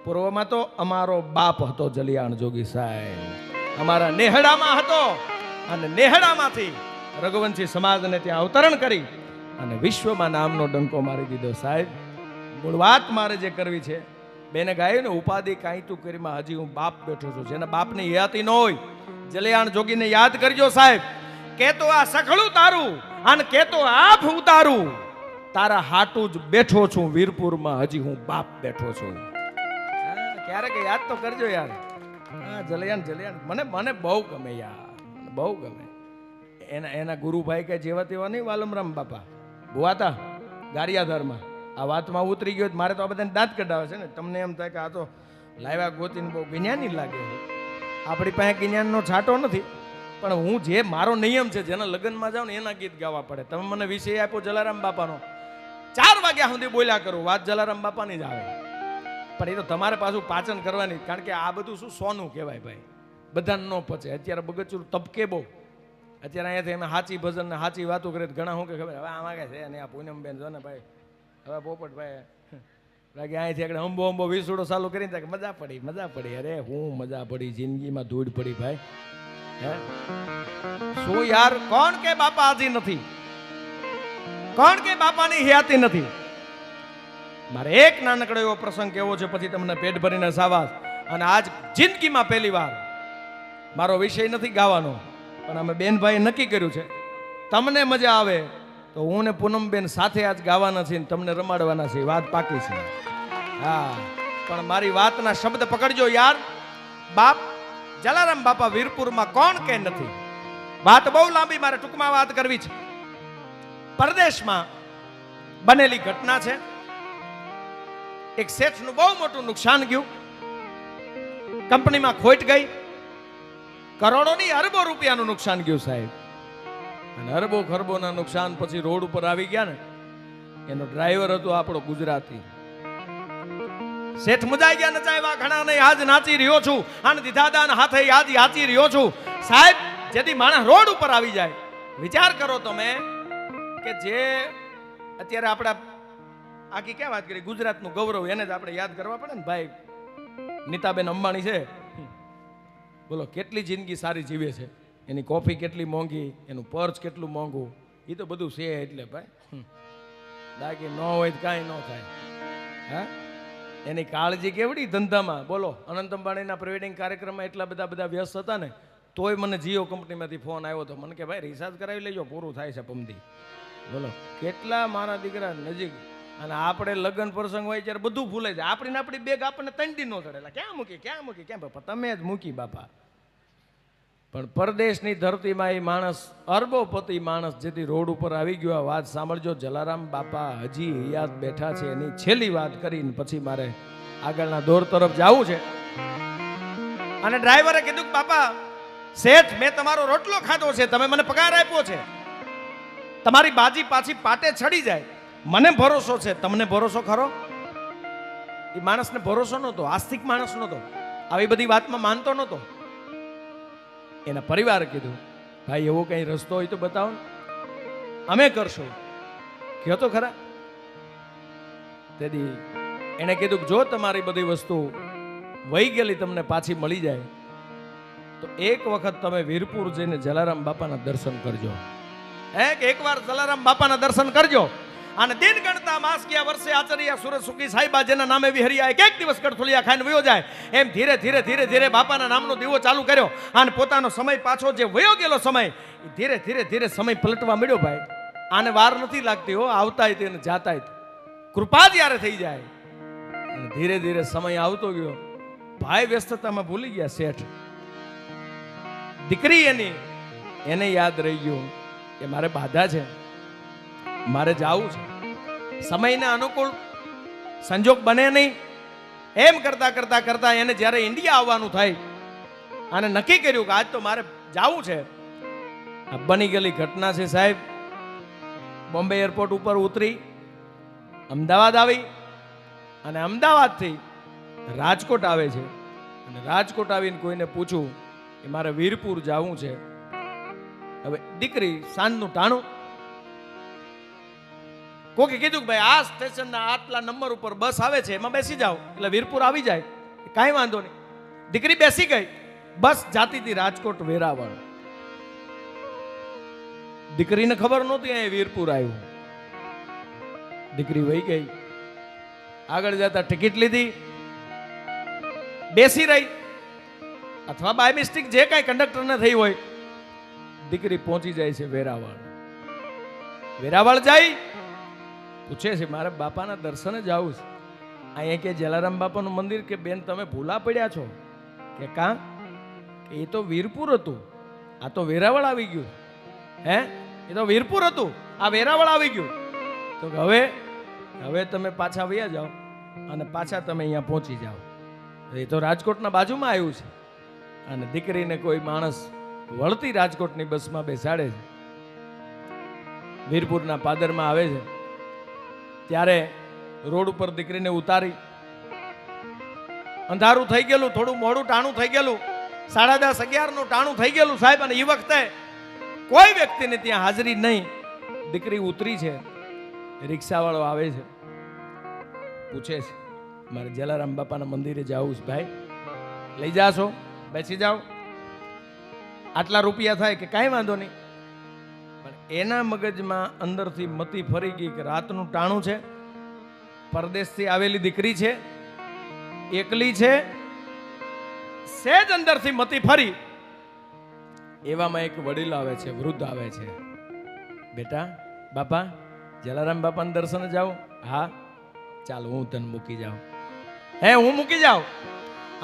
C: પૂર્વમાં તો અમારો બાપ હતો જલિયાણ જોગી સાહેબ, અમારા નેહડામાં હતો, અને નેહડામાંથી રઘુવંશી સમાજને ત્યાં અવતરણ કરી અને વિશ્વમાં નામનો ડંકો મારી દીધો. સાહેબ મૂળ વાત મારે જે કરવી છે, બેને ગાયું ને ઉપાધિ કાંઈ તું કરીમાં હજી હું બાપ બેઠો છું. જેના બાપની યાતી ન હોય જલિયાણ જોગીને યાદ કરજો સાહેબ. કે તો આ સખડું તારું અને કે તો આપ ઉતારું, તારા હાટું જ બેઠો છું વીરપુરમાં, હજી હું બાપ બેઠો છું. ક્યારેક યાદ તો કરજો યાર. હા જલિયાણ મને બહુ ગમે યાર, બહુ ગમે. એના ગુરુભાઈ કે જેવા તેવા નહીં, વાલમરામ બાપા ભુવાતા ગારિયાધારમાં. આ વાતમાં ઉતરી ગયો મારે તો આ બધાને દાંત કઢાવે છે ને. તમને એમ થાય કે આ તો લાવ્યા ગોતીને બહુ જ્ઞાની લાગે. આપણી પાસે જ્ઞાનનો છાંટો નથી, પણ હું જે મારો નિયમ છે, જેના લગ્નમાં જાઉં ને એના ગીત ગાવા પડે. તમે મને વિષય આપ્યો જલારામ બાપાનો, 4 વાગ્યા સુધી બોલ્યા કરું, વાત જલારામ બાપાની જ આવે. પણ એ તો તમારે પાછું પાચન કરવાની, કારણ કે આ બધું શું સોનું કહેવાય ભાઈ, બધાને ન પચે. અત્યારે બગચું તબકે બહુ. અત્યારે અહીંયાથી અમે સાચી ભજન ને સાચી વાતો કરીએ ઘણા શું કે ખબર, હવે આમાં કે છે ને આ પૂનમબેન જો ને ભાઈ, હવે પોપટભાઈ લાગે અહીંથી આગળ અંબો વિસુડો ચાલુ કરીને મજા પડી. અરે હું મજા પડી, જિંદગીમાં ધૂળ પડી ભાઈ. હે શું યાર, કોણ કે બાપા હાજી નથી, કોણ કે બાપાની હયાતી નથી. મારે એક નાનકડો એવો પ્રસંગ કેવો છે, પછી તમને પેટ ભરીને સાવાસ. અને આજ જિંદગીમાં પહેલી વાર, મારો વિષય નથી ગાવાનો, પણ અમે બેનભાઈ નક્કી કર્યું છે તમને મજા આવે તો હું ને પૂનમબેન સાથે આજ ગાવાના છે, તમને રમાડવાના છે. વાત પાકી છે. હા, પણ મારી વાતના શબ્દ પકડજો યાર. બાપ જલારામ બાપા વીરપુરમાં કોણ કે નથી. વાત બહુ લાંબી, મારે ટૂંકમાં વાત કરવી છે. પરદેશમાં બનેલી ઘટના છે. એક શેઠનું બહુ મોટું નુકસાન ગયું, કંપનીમાં ખોટ ગઈ, કરોડોની અરબો રૂપિયાનું નુકસાન ગયું સાહેબ. અને અરબો ખરબોના નુકસાન પછી રોડ ઉપર આવી ગયા ને, એનો ડ્રાઈવર હતો આપણો ગુજરાતી. શેઠ મુજાઈ ગયા, નચાવ્યા ઘણા નહીં, આજ નાચી રહ્યો છું, અને દીધા દાન હાથે આજ યાચી રહ્યો છું. સાહેબ જેથી માણસ રોડ ઉપર આવી જાય, વિચાર કરો તમે કે જે અત્યારે આપણા આખી ક્યાં વાત કરી, ગુજરાતનું ગૌરવ, એને જ આપણે યાદ કરવા પડે ને ભાઈ. નીતાબેન અંબાણી છે, બોલો કેટલી જિંદગી સારી જીવે છે, એની કોફી કેટલી મોંઘી, એનું પર્સ કેટલું મોંઘું, એ તો બધું છે. એટલે ભાઈ બાકી ન હોય તો કાંઈ ન થાય. હા, એની કાળજી કેવડી ધંધામાં. બોલો અનંત અંબાણીના પ્રિવેડિંગ કાર્યક્રમમાં એટલા બધા વ્યસ્ત હતા ને, તોય મને જીઓ કંપનીમાંથી ફોન આવ્યો હતો. મને કે ભાઈ રિચાર્જ કરાવી લેજો, પૂરું થાય છે પમદી. બોલો કેટલા મારા દીકરા નજીક. અને આપણે લગ્ન પ્રસંગ હોય ત્યારે બધું ભૂલાઈ જાય. આપણી બેગ આપણને 3 દી નો ચડેલા, ક્યાં મૂકી ક્યાં તમે જ મૂકી બાપા. પણ પરદેશની ધરતીમાં એ માણસ, અરબોપતિ માણસ જેથી રોડ ઉપર આવી ગયો. વાત સાંભળજો, જલારામ બાપા હજી હયાત બેઠા છે. એની છેલ્લી વાત કરીને પછી મારે આગળના દોર તરફ જવું છે. અને ડ્રાઈવરે કીધું કે બાપા શેઠ, મેં તમારો રોટલો ખાધો છે, તમે મને પગાર આપ્યો છે, તમારી બાજી પાછી પાટે ચડી જાય, મને ભરોસો છે, તમને ભરોસો ખરો? એ માણસને ભરોસો નહોતો, આસ્તિક માણસ નહોતો, આવી બધી વાતમાં માનતો નહોતો. એના પરિવારે કીધું ભાઈ એવો કઈ રસ્તો હોય તો બતાવો ને, અમે કરશું. કયો તો ખરા. તેથી એણે કીધું કે જો તમારી બધી વસ્તુ વહી ગયેલી તમને પાછી મળી જાય તો એક વખત તમે વીરપુર જઈને જલારામ બાપાના દર્શન કરજો. એકવાર જલારામ બાપાના દર્શન કરજો. અને દિન ગણતા માસ ગયા વર્ષે આચર્યા સુરત સુખી સાહેબા જેના નામે વિહર્યા એક દિવસ કડથુલિયા ખાઈને વયો જાય એમ ધીરે ધીરે ધીરે ધીરે બાપાના નામનો દીવો ચાલુ કર્યો અને પોતાનો સમય પાછો જે વયો ગયેલો સમય એ ધીરે ધીરે ધીરે સમય પલટવા મળ્યો ભાઈ. આને વાર નથી લાગતી હો, આવતાય તે ને જાતાય તે. કૃપા જ્યારે થઈ જાય અને ધીરે ધીરે સમય આવતો ગયો. ભાઈ વ્યસ્તતામાં ભૂલી ગયા શેઠ. દીકરી એની એને યાદ રહી ગયું કે મારે બાધા છે, મારે જાવું છે, સમયના અનુકૂળ સંજોગ બને નહીં. એમ કરતા કરતા કરતા એને જ્યારે ઇન્ડિયા આવવાનું થાય અને નક્કી કર્યું કે આજ તો મારે જાવું છે. આ બની ગયેલી ઘટના છે સાહેબ. બોમ્બે એરપોર્ટ ઉપર ઉતરી અમદાવાદ આવી અને અમદાવાદથી રાજકોટ આવે છે અને રાજકોટ આવીને કોઈને પૂછું કે મારે વીરપુર જવું છે. હવે દીકરી સાંજનું ટાણું કોકે કીધું કે ભાઈ આ સ્ટેશનના આટલા નંબર ઉપર બસ આવે છે એમાં બેસી જાઓ એટલે વીરપુર આવી જાય. કાંઈ વાંધો નહીં. દીકરી બેસી ગઈ. બસ જાતી હતી રાજકોટ વેરાવળ. દીકરીને ખબર નહોતી અહીંયા વીરપુર આવ્યું. દીકરી વહી ગઈ. આગળ જતા ટિકિટ લીધી, બેસી રહી અથવા બાય મિસ્ટેક જે કાંઈ કંડક્ટરને થઈ હોય. દીકરી પહોંચી જાય છે વેરાવળ. વેરાવળ જાય પૂછે છે મારે બાપાના દર્શને જવું છે. અહીંયા કે જલારામ બાપાનું મંદિર. કે બેન તમે ભૂલા પડ્યા છો કે કાં એ તો વીરપુર હતું, આ તો વેરાવળ આવી ગયું. હે એ તો વીરપુર હતું, આ વેરાવળ આવી ગયું. તો હવે તમે પાછા વયા જાઓ અને પાછા તમે અહીંયા પહોંચી જાઓ. એ તો રાજકોટના બાજુમાં આવ્યું છે. અને દીકરીને કોઈ માણસ વળતી રાજકોટની બસમાં બેસાડે છે. વીરપુરના પાદરમાં આવે છે ત્યારે રોડ ઉપર દીકરીને ઉતારી. અંધારું થઈ ગયેલું, થોડું મોડું ટાણું થઈ ગયેલું, 10:30 11 ટાણું થઈ ગયેલું સાહેબ. અને એ વખતે કોઈ વ્યક્તિને ત્યાં હાજરી નહીં. દીકરી ઉતરી છે, રિક્ષાવાળો આવે છે, પૂછે છે મારે જલારામ બાપાના મંદિરે જવું છે ભાઈ, લઈ જાશો? બેસી જાઓ. આટલા રૂપિયા થાય કે કાંઈ વાંધો નહીં. પણ એના મગજમાં અંદરથી મતી ફરી ગઈ કે રાતનું ટાણું છે, પરદેશથી આવેલી દીકરી છે, એકલી છે. સેજ અંદરથી મતી ફરી. એવામાં એક વડીલ આવે છે, વૃદ્ધ આવે છે. બેટા બાપા જલારામ બાપાના દર્શને જાઓ? હા ચાલો હું તને મૂકી જાઉં. હે હું મૂકી જાઉં?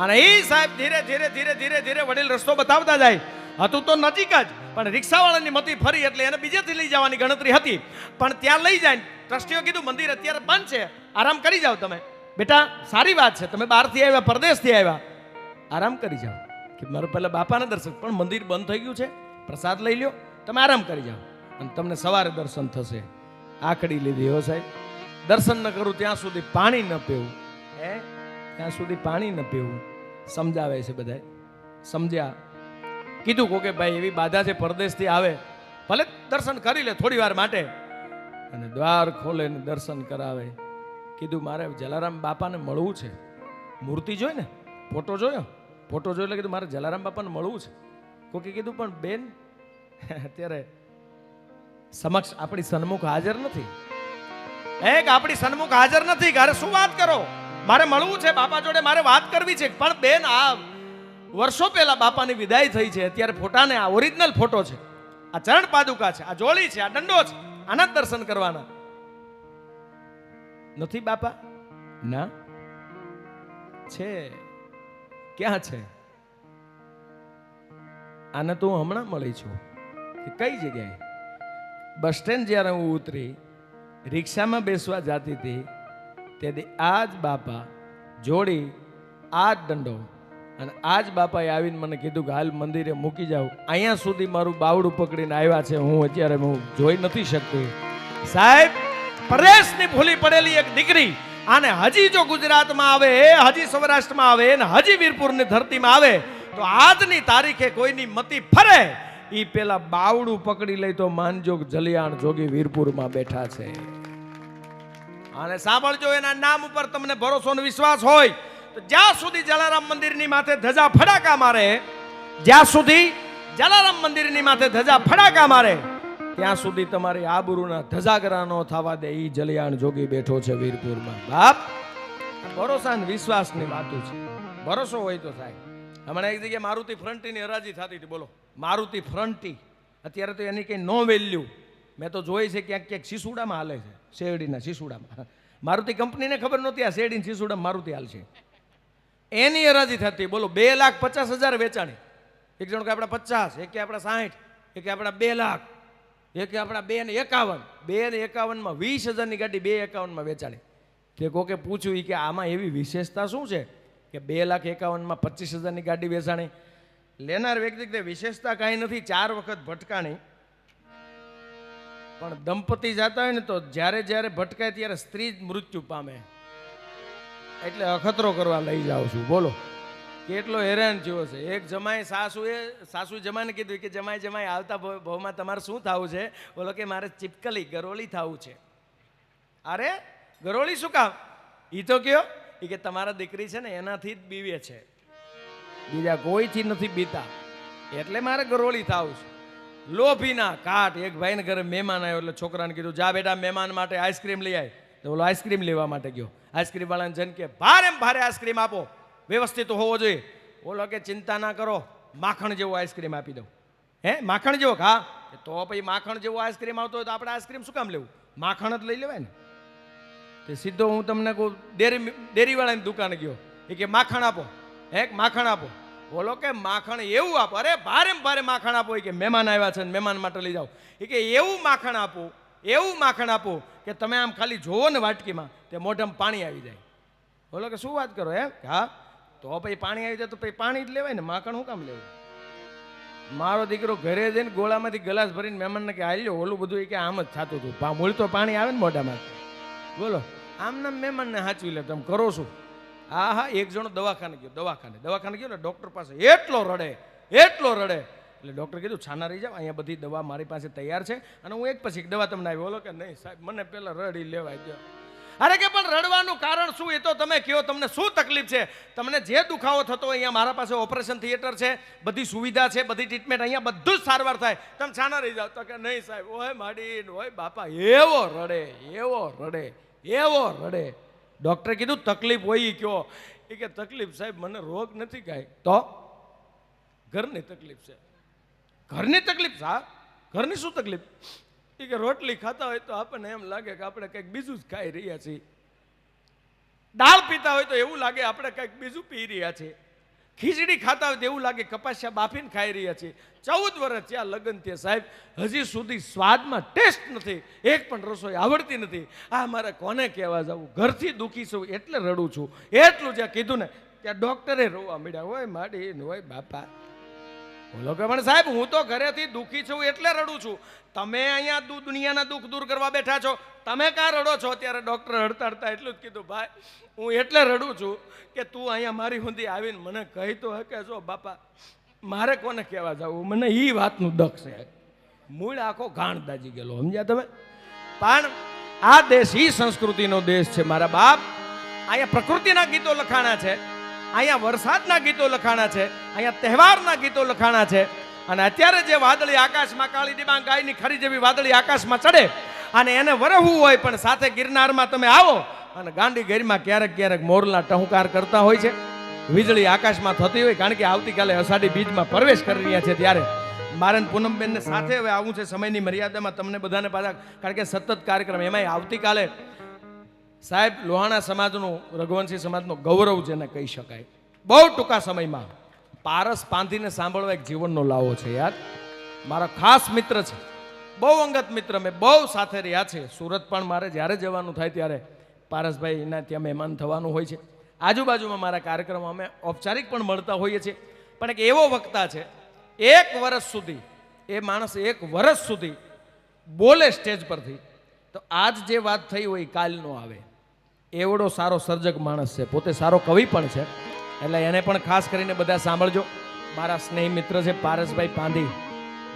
C: અને એ સાહેબ ધીરે ધીરે ધીરે ધીરે ધીરે વડીલ રસ્તો બતાવતા જાય. હતું તો નજીક જ, પણ રિક્ષાવાળાની મતી ફરી એટલે એને બીજેથી લઈ જવાની ગણતરી હતી. પણ ત્યાં લઈ જાય. ટ્રસ્ટીઓ કીધું મંદિર અત્યારે બંધ છે, આરામ કરી જાઓ તમે. બેટા સારી વાત છે, તમે બહારથી આવ્યા, પરદેશથી આવ્યા, આરામ કરી જાઓ. કે મારે પહેલા બાપાના દર્શન, પણ મંદિર બંધ થઈ ગયું છે, પ્રસાદ લઈ લ્યો, તમે આરામ કરી જાઓ અને તમને સવારે દર્શન થશે. આખડી લીધી હો સાહેબ. દર્શન ન કરું ત્યાં સુધી પાણી ન પીવું. ત્યાં સુધી પાણી ન પીવું. સમજાવે છે બધા. સમજ્યા? કીધું કોકે ભાઈ એવી બાધા છે, પરદેશથી આવે, ભલે દર્શન કરી લે થોડી વાર માટે. અને દ્વાર ખોલે ને દર્શન કરાવે. કીધું મારે જલારામ બાપાને મળવું છે. મૂર્તિ જોઈ ને, ફોટો જોયો, ફોટો જોઈ એટલે કીધું મારે જલારામ બાપાને મળવું છે. કોકે કીધું પણ બેન અત્યારે સમક્ષ આપણી સન્મુખ હાજર નથી. આપણી સન્મુખ હાજર નથી. ઘરે શું વાત કરો? મારે મળવું છે બાપા જોડે, મારે વાત કરવી છે. પણ બેન આ વર્ષો પહેલા બાપાની વિદાય થઈ છે. અત્યારે ફોટાને આ ઓરિજિનલ ફોટો છે, આ ચરણ પાદુકા છે, આ જોડી છે, આ દંડો છે, આના જ દર્શન કરવાના નથી બાપા? ના છે. ક્યાં છે? આને તો હું હમણાં મળી છું. કઈ જગ્યાએ? બસ સ્ટેન્ડ જ્યારે હું ઉતરી, રિક્ષામાં બેસવા જતી હતી તેથી આ જ બાપા જોડી, આ જ દંડો અને આ જ બાપાએ આવીને મને કીધું કે હાલ મંદિરે મૂકી જાઉં. અહીંયા સુધી મારું બાવડું પકડીને આવ્યા છે. હું અત્યારે હું જોઈ નથી શકતી સાહેબ. પરદેશની ભૂલી પડેલી એક દીકરી આને હજી જો ગુજરાતમાં આવે, હજી સૌરાષ્ટ્રમાં આવે ને હજી વીરપુરની ધરતીમાં આવે તો આજની તારીખે કોઈની મતી ફરે એ પેલા બાવડું પકડી લઈ તો માનજોગ જલિયાણ જોગી વીરપુરમાં બેઠા છે. અને સાંભળજો, એના નામ ઉપર તમને ભરોસો અને વિશ્વાસ હોય તો જ્યાં સુધી જલારામ મંદિરની માથે ધજા ફડાકા મારે, જ્યાં સુધી જલારામ મંદિરની માથે ધજા ફડાકા મારે, ત્યાં સુધી તમારી આબરૂના ધજાગરા ન થવા દે. ઈ જલિયાણ જોગી બેઠો છે વીરપુરમાં. બાપ, ભરોસા અને વિશ્વાસની વાતો છે. ભરોસો હોય તો થાય. હમણાં એક જગ્યાએ મારુતિ ફ્રન્ટીની હરાજી થતી હતી. બોલો, મારુતિ ફ્રન્ટી અત્યારે તો એની કઈ નો વેલ્યુ મેં તો જોઈ છે. ક્યાંક ક્યાંક શિસુડામાં હાલે છે, શેરડીના શિસુડામાં. મારુતિ કંપનીને ખબર નહોતી આ શેરડી શિસુડામાં મારુતિ હાલશે. એની હરાજી થતી. બોલો, 2,50,000 વેચાણી. એક જણ કે આપણા 50, એક કે આપણા 60, એક કે આપણા 2 લાખ, એક કે આપણા 2,51. 2,51 20,000ની ગાડી 2,51 વેચાણી. કે કોકે પૂછ્યું કે આમાં એવી વિશેષતા શું છે કે 2,51 25,000ની ગાડી વેચાણી? લેનાર વ્યક્તિ કે વિશેષતા કાંઈ નથી, 4 વખત ભટકાણી. પણ દંપતી જતા હોય ને તો જ્યારે જ્યારે ભટકાય ત્યારે સ્ત્રી જ મૃત્યુ પામે. એટલે અખતરો કરવા લઈ જાઉં છું. બોલો, કેટલો હેરાન થયો છે. એક જમાઈ સાસુ જમાઈને કીધું કે જમાઈ આવતા ભાવમાં તમારે શું થવું છે? બોલો કે મારે ચીપકલી ગરોળી થવું છે. અરે ગરોળી શું કામ? ઈ તો કયો એ કે તમારા દીકરી છે ને એનાથી જ બીવે છે, બીજા કોઈથી નથી બીતા, એટલે મારે ગરોળી થવું છે. લોભીના કાટ. એક ભાઈને ઘરે મહેમાન આવ્યો એટલે છોકરાને કીધું જા બેટા મહેમાન માટે આઈસ્ક્રીમ લઈ આય. તો ઓલો આઈસ્ક્રીમ લેવા માટે ગયો. આઈસ્ક્રીમ વાળાને જન કે ભારે આઈસ્ક્રીમ આપો, વ્યવસ્થિત હોવો જોઈએ. ઓલો કે ચિંતા ના કરો, માખણ જેવો આઈસ્ક્રીમ આપી દઉં. હે માખણ જેવો? હા. તો પછી માખણ જેવો આઈસ્ક્રીમ આવતો હોય તો આપણે આઈસ્ક્રીમ શું કામ લેવું? માખણ જ લઈ લેવાય ને. તે સીધો હું તમને કહું, ડેરીવાળાની દુકાને ગયો. એ કે માખણ આપો. હે માખણ આપો. બોલો કે માખણ એવું આપો. અરે ભારે માખણ આપો. કે મહેમાન આવ્યા છે ને મહેમાન માટે લઈ જાઓ. એ કે એવું માખણ આપો, એવું માખણ આપો કે તમે આમ ખાલી જોવો ને વાટકીમાં તે મોઢામાં પાણી આવી જાય. બોલો કે શું વાત કરો? હે હા. તો પછી પાણી આવી જાય તો પછી પાણી જ લેવાય ને, માખણ શું કામ લેવું? મારો દીકરો ઘરે જઈને ગોળામાંથી ગ્લાસ ભરીને મહેમાનને કે હાલ્યો, ઓલું બધું કે આમ જ થતું હતું. મૂળ તો પાણી આવે ને મોઢામાં. બોલો, આમના મહેમાનને સાચવી લે તમે કરો શું? હા, એક જણો દવાખાને ગયો ને ડૉક્ટર પાસે એટલો રડે. એટલે ડૉક્ટર કીધું છાના રહી જાવ, અહીંયા બધી દવા મારી પાસે તૈયાર છે અને હું એક પછી એક દવા તમને આવી. બોલો કે નહીં સાહેબ, મને પહેલાં રડી લેવાય દો. અરે કે પણ રડવાનું કારણ શું? એ તો તમે કહો, તમને શું તકલીફ છે? તમને જે દુખાવો થતો હોય અહીંયા મારા પાસે ઓપરેશન થિયેટર છે, બધી સુવિધા છે, બધી ટ્રીટમેન્ટ, અહીંયા બધું જ સારવાર થાય, તમે છાના રહી જાવ. તો કે નહીં સાહેબ, ઓય માડી ઓય બાપા, એવો રડે. ડૉક્ટરે કીધું તકલીફ હોય એ કયો? એ કે તકલીફ સાહેબ મને રોગ નથી કાંઈ. તો ઘરની તકલીફ છે. ઘરની તકલીફ? હા, ઘરની શું તકલીફ? એ કે રોટલી ખાતા હોય તો આપણને એમ લાગે કે આપણે કંઈક બીજું જ ખાઈ રહ્યા છીએ, દાળ પીતા હોય તો એવું લાગે આપણે કંઈક બીજું પી રહ્યા છીએ, ખીચડી ખાતા હોય તો એવું લાગે કપાસિયા બાફીને ખાઈ રહ્યા છીએ. 14 વર્ષ ત્યાં લગ્ન થયા સાહેબ, હજી સુધી સ્વાદમાં ટેસ્ટ નથી, એક પણ રસોઈ આવડતી નથી. આ મારે કોને કહેવા જવું? ઘરથી દુઃખી છું એટલે રડું છું. એટલું જ્યાં કીધું ને ત્યાં ડૉક્ટરે રોવા મળ્યા. હોય માડી હોય બાપા. બોલો કે પણ સાહેબ હું તો ઘરેથી દુઃખી છું એટલે રડું છું, તમે અહીંયા દુનિયાના દુઃખ દૂર કરવા બેઠા છો, તમે કાં રડો છો? ત્યારે ડૉક્ટર હડતા એટલું જ કીધું, ભાઈ હું એટલે રડું છું કે તું અહીંયા મારી સુધી આવીને મને કહી તો હકે છો બાપા, મારે કોને કહેવા જવું? મને એ વાતનું દખ છે. મૂળ આખો ગાણ દાજી ગયેલો, સમજ્યા તમે? પણ આ દેશ ઈ સંસ્કૃતિનો દેશ છે મારા બાપ. અહીંયા પ્રકૃતિના ગીતો લખાણા છે, અહીંયા વરસાદના ગીતો લખાણા છે, અહીંયા તહેવારના ગીતો લખાણા છે. અને અત્યારે જે વાદળી આકાશમાં કાળી ડિબાંગ ગાયની ખરી જેવી વાદળી આકાશમાં ચડે અને એને વરહવું હોય, પણ સાથે ગિરનારમાં તમે આવો અને ગાંડી ગેરીમાં ક્યારેક મોરલા ટહુકાર કરતા હોય છે, વીજળી આકાશમાં થતી હોય. કારણ કે આવતીકાલે અષાઢી બીજમાં પ્રવેશ કરી રહ્યા છે. ત્યારે મારે પૂનમબેનને સાથે હવે આવું છે સમયની મર્યાદામાં તમને બધાને પાછા, કારણ કે સતત કાર્યક્રમ. એમાંય આવતીકાલે સાહેબ લોહાણા સમાજનું, રઘુવંશી સમાજનું ગૌરવ જેને કહી શકાય, બહુ ટૂંકા સમયમાં પારસ પાંધીને સાંભળવા એક જીવનનો લાવો છે યાર. મારા ખાસ મિત્ર છે, બહુ અંગત મિત્ર, મેં બહુ સાથે રહ્યા છે. સુરત પણ મારે જ્યારે જવાનું થાય ત્યારે પારસભાઈ એના ત્યાં મહેમાન થવાનું હોય છે. આજુબાજુમાં મારા કાર્યક્રમો અમે ઔપચારિક પણ મળતા હોઈએ છીએ. પણ એક એવો વક્તા છે, 1 વર્ષ સુધી એ માણસ 1 વર્ષ સુધી બોલે સ્ટેજ પરથી તો આજ જે વાત થઈ હોય કાલ નો આવે. એવડો સારો સર્જક માણસ છે, પોતે સારો કવિ પણ છે. એટલે એને પણ ખાસ કરીને બધા સાંભળજો. મારા સ્નેહી મિત્ર છે પારસભાઈ પાંધી,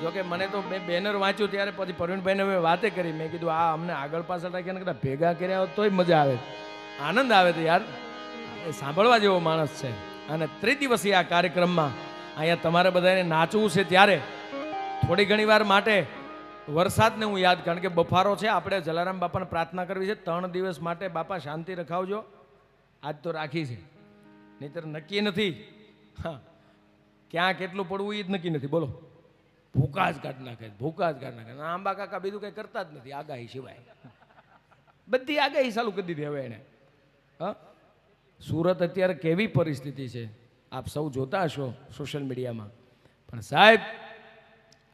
C: જોકે મને તો મેં બેનર વાંચ્યું ત્યારે પછી પ્રવીણભાઈને મેં વાતે કરી, મેં કીધું આ અમને આગળ પાછળ રાખ્યા ને કદાચ ભેગા કર્યા હોત તોય મજા આવે, આનંદ આવે તો યાર એ સાંભળવા જેવો માણસ છે. અને ત્રિદિવસીય આ કાર્યક્રમમાં અહીંયા તમારે બધાને નાચવું છે ત્યારે થોડી ઘણી વાર માટે વરસાદને હું યાદ, કારણ કે બફારો છે, આપણે જલારામ બાપાને પ્રાર્થના કરવી છે 3 દિવસ માટે બાપા શાંતિ રખાવજો. આજ તો રાખી છે, નહીતર નક્કી નથી. હા, ક્યાં કેટલું પડવું એ જ નક્કી નથી. બોલો, ભૂકા જ કાઢ નાખે, ભૂકા જ કાઢ નાખે. આંબા કાકા બીજું કંઈ કરતા જ નથી આગાહી સિવાય. બધી આગાહી ચાલુ કરી દીધી હવે એને. હા, સુરત અત્યારે કેવી પરિસ્થિતિ છે આપ સૌ જોતા હશો સોશિયલ મીડિયામાં. પણ સાહેબ,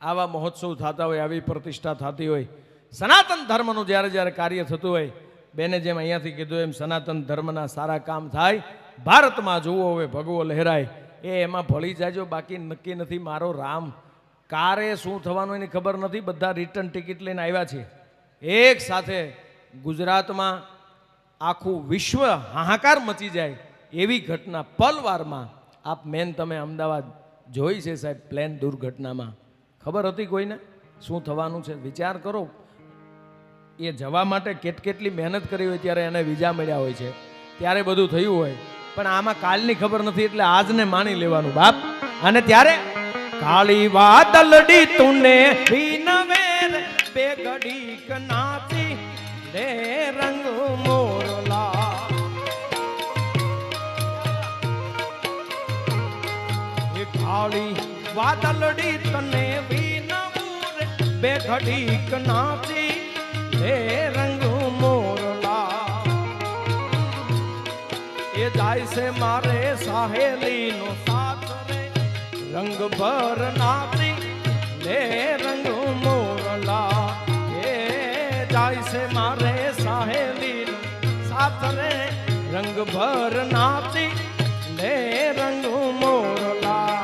C: આવા મહોત્સવ થતા હોય, આવી પ્રતિષ્ઠા થતી હોય, સનાતન ધર્મનું જ્યારે જ્યારે કાર્ય થતું હોય, બેને જેમ અહીંયાથી કીધું એમ સનાતન ધર્મના સારા કામ થાય, ભારતમાં જુઓ હવે ભગવો લહેરાય, એ એમાં ભળી જાજો. બાકી નક્કી નથી. મારો રામ કારે શું થવાનું એની ખબર નથી. બધા રિટર્ન ટિકિટ લઈને આવ્યા છે. એક સાથે ગુજરાતમાં આખું વિશ્વ હાહાકાર મચી જાય એવી ઘટના પલવારમાં આપ મેન તમે અમદાવાદ જોઈ છે સાહેબ. પ્લેન દુર્ઘટનામાં ખબર હતી કોઈને શું થવાનું છે? વિચાર કરો. એ જવા માટે કેટલી મહેનત કરી હોય, ત્યારે એને વિઝા મળ્યા હોય છે, ત્યારે બધું થયું હોય. પણ આમાં કાલની ખબર નથી, એટલે આજને માણી લેવાનું બાપ. અને ત્યારે કાળી વાદલડી તુને વિનવેર બે ઘડીક નાચી રે રંગ મોરલા. એ કાળી વાદલડી તને વિનવું રે બે ઘડીક નાચી રે રંગ મોરલા. એ જાય છે મારે સાહેલીનો સાથ રે રંગ ભર નાચી લે રંગ મોરલા. એ જાય છે મારે સાહેલીનો સાથ રે રંગ ભર નાચી લે રંગ મોરલા.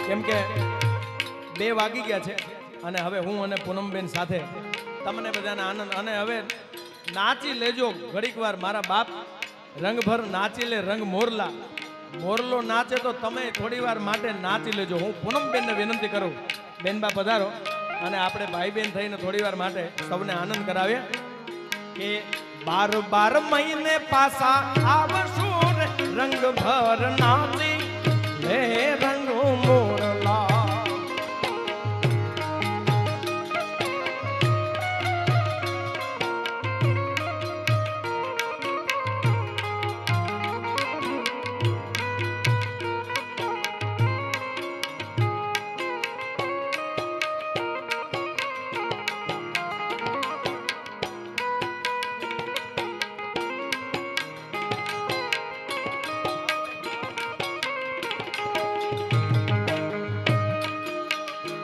C: કેમ કે 2 વાગી ગયા છે અને હવે હું અને પૂનમબેન સાથે તમને બધાને આનંદ. અને હવે નાચી લેજો ઘડીક વાર મારા બાપ. રંગભર નાચી લે રંગ મોરલા. મોરલો નાચે તો તમે થોડી વાર માટે નાચી લેજો. હું પૂનમબેનને વિનંતી કરું, બેનબા પધારો અને આપણે ભાઈ બેન થઈને થોડી વાર માટે સૌને આનંદ કરાવીએ. કે 12 મહિને પાછા આવશું રે રંગ ભર નાચી લે રંગ મોરલા.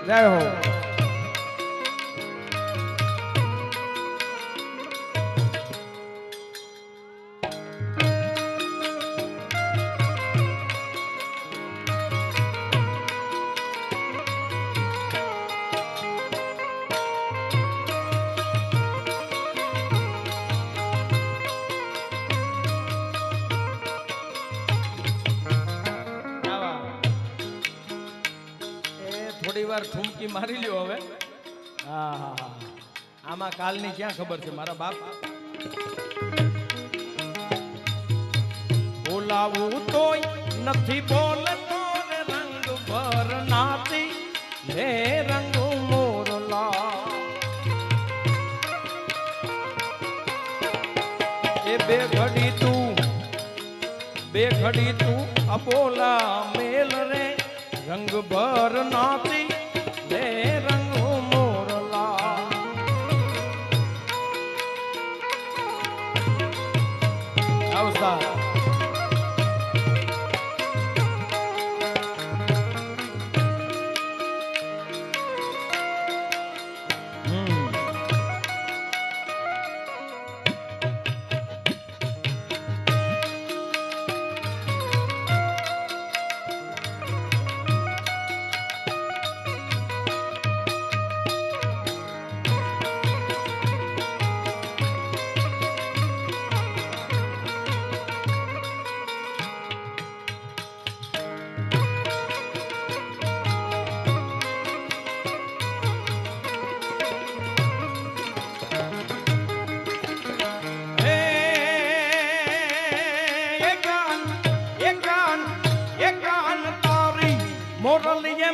C: જય હો. થોડી વાર ઠુમકી મારી લ્યો હવે. હા, આમાં કાલની ક્યાં ખબર છે મારા બાપ. બોલાવું તોય નથી બોલતો રે રંગ ભર નાચી રે રંગ મોરલા. એ બે ઘડી તું અબોલા મેલ રે રંગ ભર નાચી લે રંગ મોરલા. આવસા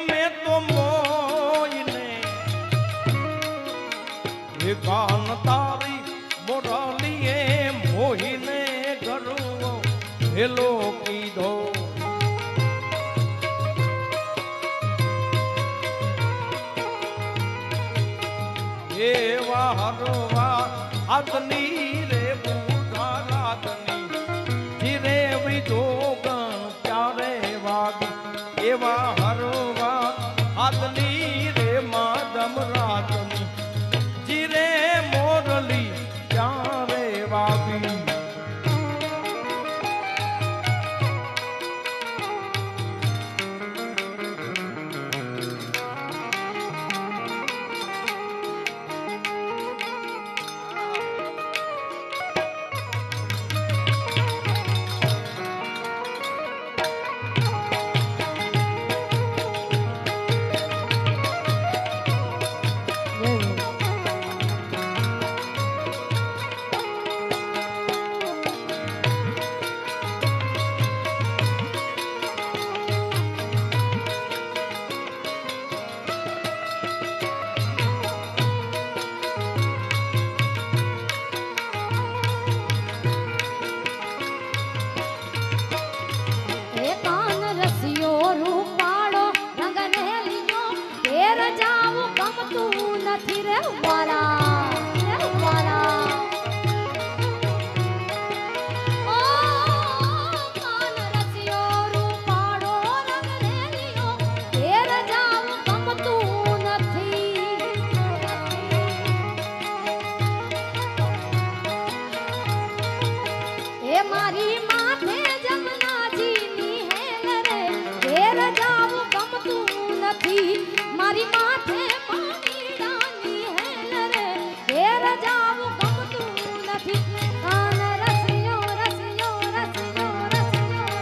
C: મેં તો મોઈને એ કાન તારી મોરાલીએ મોહીને ગરવો હેલો કીધો એવા હરવા આદની રે બુઢા રાતની ધીરે વિધો ગણ ત્યારે વાગી એવા હરવા આદની રે માદમ રાતની ધીરે મોરલી ત્યારે વાગી
D: મારી માથે પાણીડાની હેલ રે ઘેર જાવું ગમતું નથી કાન રસિયો રસિયો રસિયો રસિયો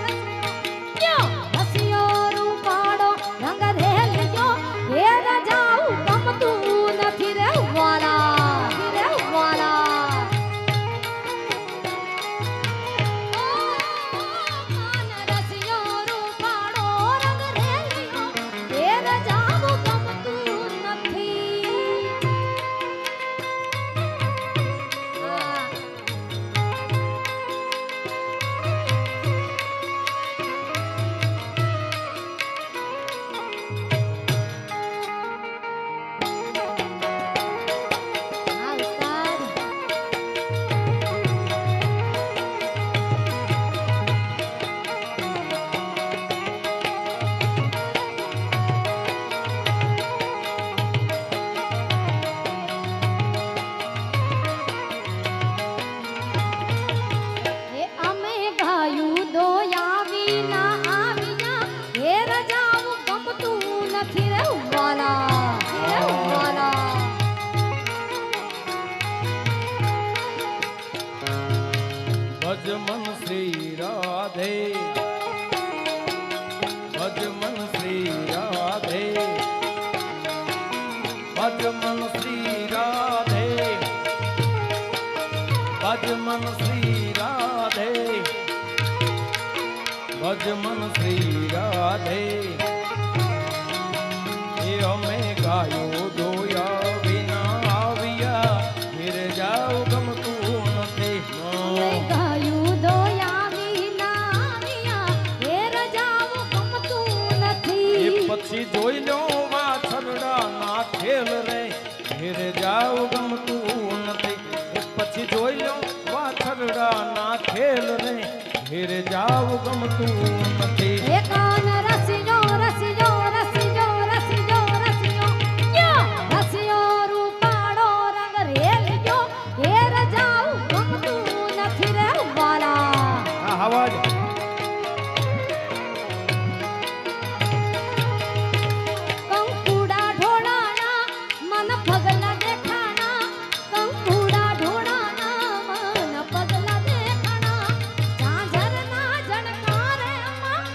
D: રસિયો રસિયો રૂપાળો રંગ રેલિયો ઘેર જાવું ગમતું નથી રે વાલા રે વાલા કાન રસિયો રૂપાળો રંગ રેલિયો ઘેર જાવું ગમતું નથી હા ઉસ્તાદ એ અમે ગાયું દોયા વિના આવ્યા ઘેર જાવું ગમતું નથી રે વાલા રે વાલા
C: ભજમન શ્રી રાધે ભજમન શ્રી રાધે ભજમન શ્રી રાધે ભજમન શ્રી રાધે ભજમન શ્રી રાધે એ અમે ગાયો દોયા વિના આવ્યા ઘેર જાવ ગમતું નથી
D: અમે ગાયું દોયા વિના આવ્યા ઘેર જાવું ગમતું
C: એ
D: નથી
C: પછી જોઈ લો વાછરડા ના ખેલ રે ઘેર જાવ ગમતું નથી એ પછી જોઈ લો વાછરડા ના ખેલ રે ઘેર જાવ ગમતું નથી
D: એ કાન રસિયો રસિયો રસિયો રસિયો રસિયો યો રસિયો રૂપાળો રંગ રેલિયો ઘેર જાવું ગમતું નથી રે વાલા
C: આ અવાજ
D: કંકુડા ઢોળાના મન પગલા દેખાણા કંકુડા ઢોળાના મન પગલા દેખાણા ઝાંઝરના જણકારે માં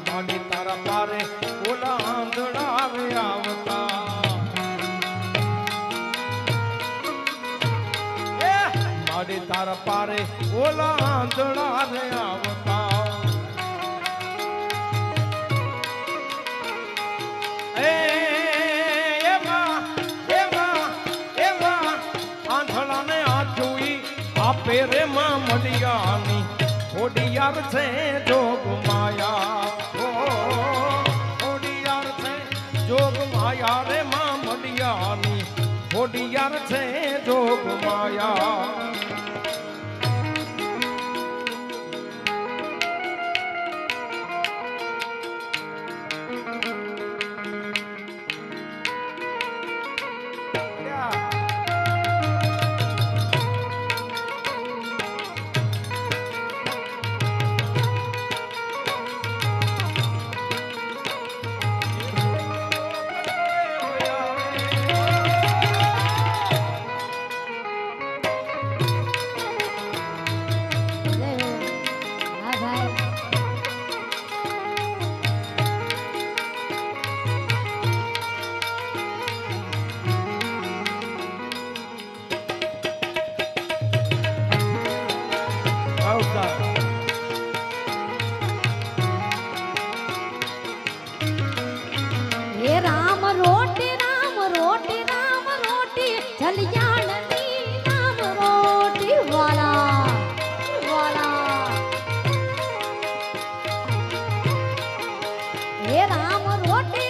C: માડી તારા પારે ઓલા આંધળા આવે આવતા માડી તારા પારે ઓલા આંધળા આવે આવતા આંધળાને આંચુઈ આપે રે માં મડિયાની ખોડિયાર છે જોગ માયા ખોડિયાર છે જોગ માયા રે માં મડિયાની ખોડિયાર છે જોગ માયા
D: હા ભાઈ
C: આવતા
D: હે રામ રોટી રામ રોટી રામ રોટી જલિયાણની રામ રોટી વાલા વાલા હે રામ રોટી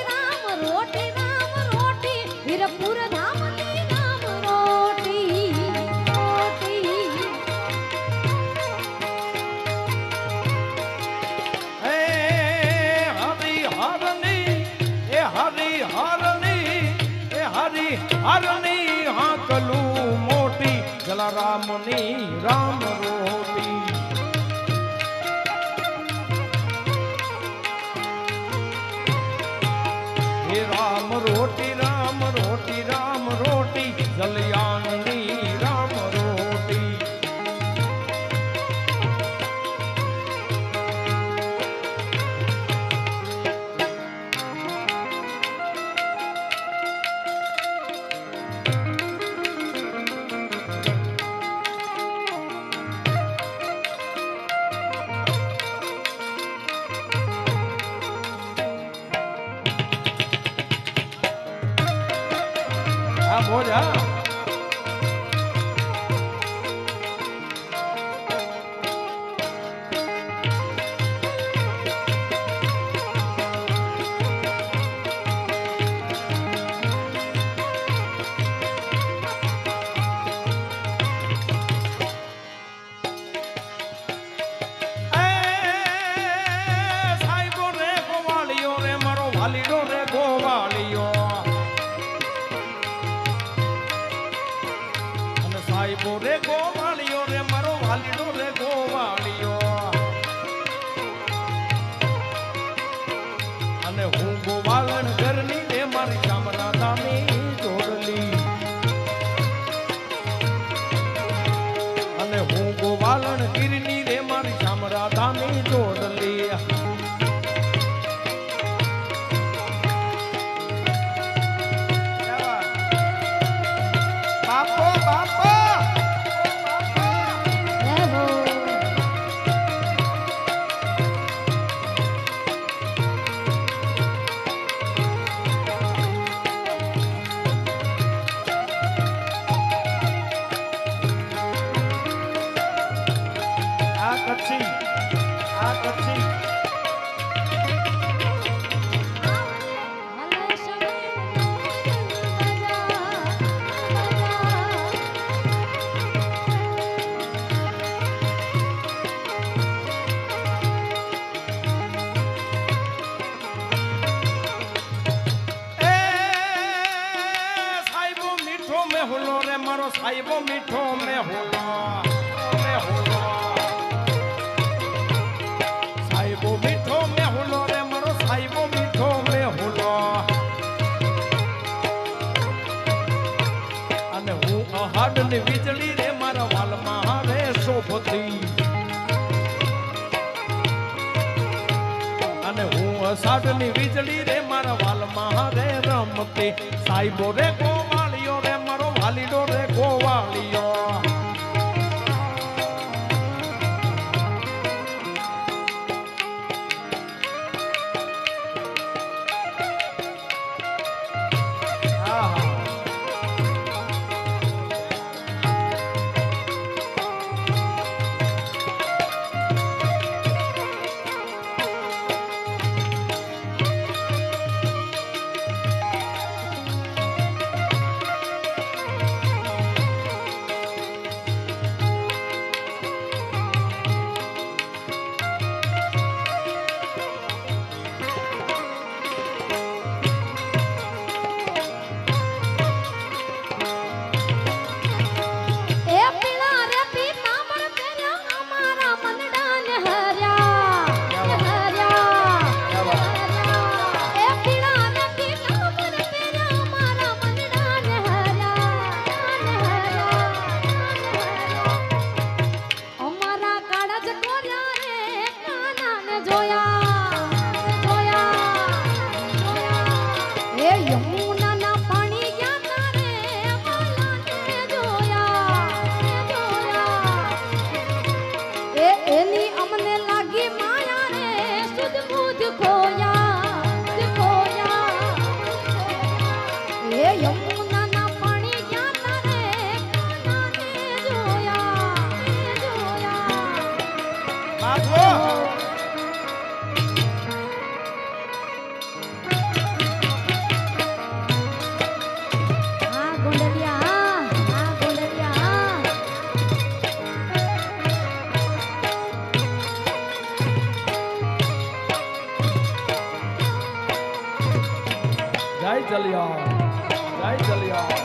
D: વીરપુર ધામની રામ રોટી રોટી
C: હે હરી હરની એ હરી હરની એ હરી હરની હાકલું મોટી જલારામની રામ રોટી હે રામ રોટી રામ રોટી રામ રોટી જલિયાણની રામ રોટી હા બોલ હા સાહેબો રે ગોવાળિયો રે મારો વાલીડો રે ગોવાળિયો અને સાહેબો રે ગોવાળિયો રે મારો વાલીડો રે ગોવાળિયો અને હું ગોવાળણ ઘરની રે મારી શામરાદાની જોડલી અને હું ગોવાળણ ગીરની રે મારી શામરાદાની જોડલી બાપો બાપો
D: જય હો
C: આ કચ્છી
D: હલે સમય
C: એ સાહેબો મીઠો મેહુલો રે મારો સાહેબો મીઠો મેહુલો સાહેબો મીઠો મેહુલો રે મારો સાહેબો મીઠો મેહુલો અને હું અહાડની વીજળી રે મારા વાલમાં આવે શોભતી વલસાડની વીજળી રે મારા વાલમાં રે રમતી સાઈબો રે ગોવાળિયો રે મારો વાલીડો રે ગોવાળિયો
D: એ પીળા રે પીતાંબર પહેર્યા અમારા મનડાને હર્યા એ પીળા રે પીતાંબર પહેર્યા અમારા મનડાને હર્યા અમારા કાળા જ કોર્યા રે કાનાને જોયા એ યમુનાના પાણી ગયા તારે બાલાને જોયા એ એની અમને લાગી માયા રે સુધ બુધ ખોયા એ યમુનાના પાણી ગયા તારે કાનાને જોયા
C: બાપુ
D: આ ગોંડલિયા
C: જય જલિયા જય જલિયા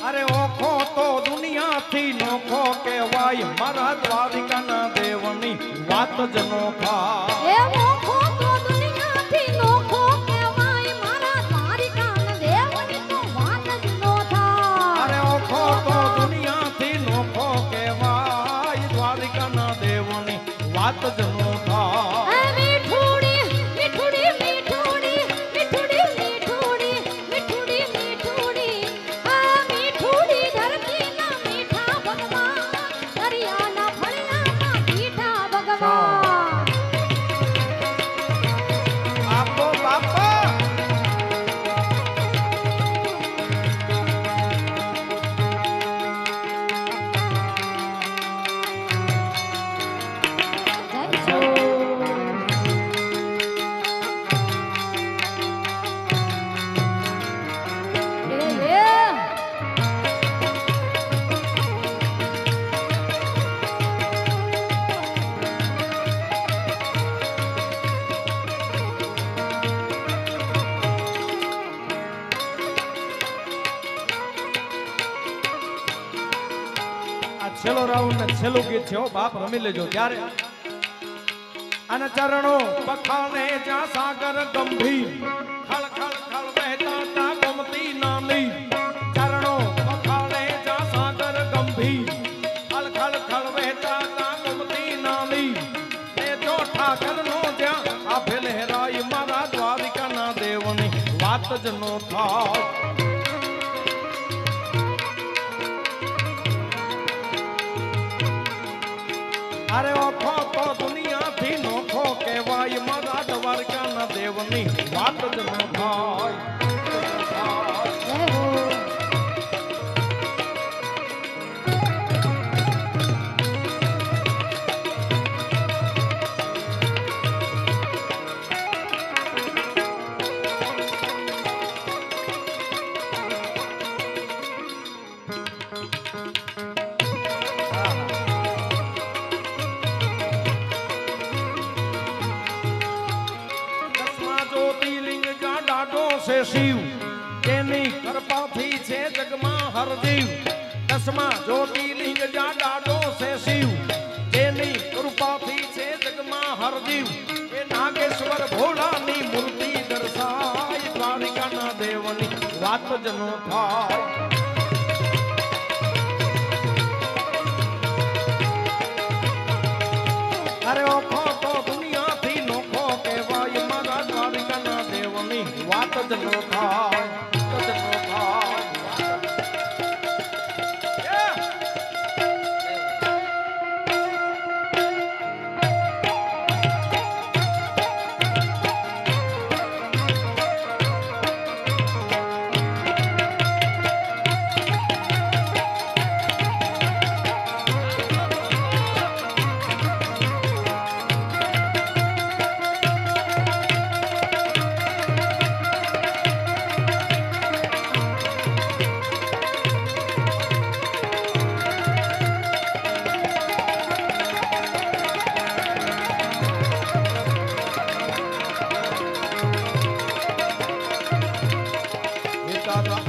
C: અરે ઓખો તો દુનિયાથી નોખો કહેવાય મારા દ્વારિકાના દેવની વાત જ નો થાય
D: એ નોખો તો દુનિયાથી નોખો કહેવાય મારા દ્વારિકાના દેવની તો વાત જ નો થાય
C: અરે ઓખો તો દુનિયાથી નોખો કહેવાય દ્વારિકાના દેવની વાત જ નો થાય
D: એ મીઠુડી મીઠુડી મીઠુડી મીઠુડી મીઠુડી મીઠુડી મીઠુડી આ મીઠુડી ધરતીના મીઠા ભગવાન દરિયાના ફળિયાના મીઠા ભગવાન
C: આપો બાપા
D: જય હો.
C: આ છેલ્લો રાઉન્ડ ને છેલ્લું ગીત છે હો બાપ રમી લેજો ત્યારે અને ચરણો પખાને જ્યાં સાગર ગંભીર ખળ ખળ ખળ વહેતા તા ગમતી નાની ચરણો પખાને જ્યાં સાગર ગંભીર ખળ ખળ ખળ વહેતા તા ગમતી નાની એ જો ઠાકરનો જ્યાં આભે લહેરાય મારા દ્વારિકાના દેવની વાત જ નો થાય અરે ઓખો તો દુનિયાથી નોખો કહેવાય મારા દ્વારકાના દેવની વાત જ ન થાય
D: જય હો.
C: દસમા જ્યોતિર્લિંગ જા ડાડો છે શિવ તેની કૃપાથી છે જગમાં હરજીવ દસમા જ્યોતિર્લિંગ જા ડાડો છે શિવ તેની કૃપાથી છે જગમાં હરજીવ એ નાગેશ્વર ભોળાની મૂર્તિ દર્શાય દ્વારિકા દ્વારિકાના દેવની વાત જ ન થાય. અરે ઓખો તો દુનિયાથી નોખો કહેવાય મારા દ્વારિકાના દેવની વાત જ ન થાય. વાત જ ન થાય.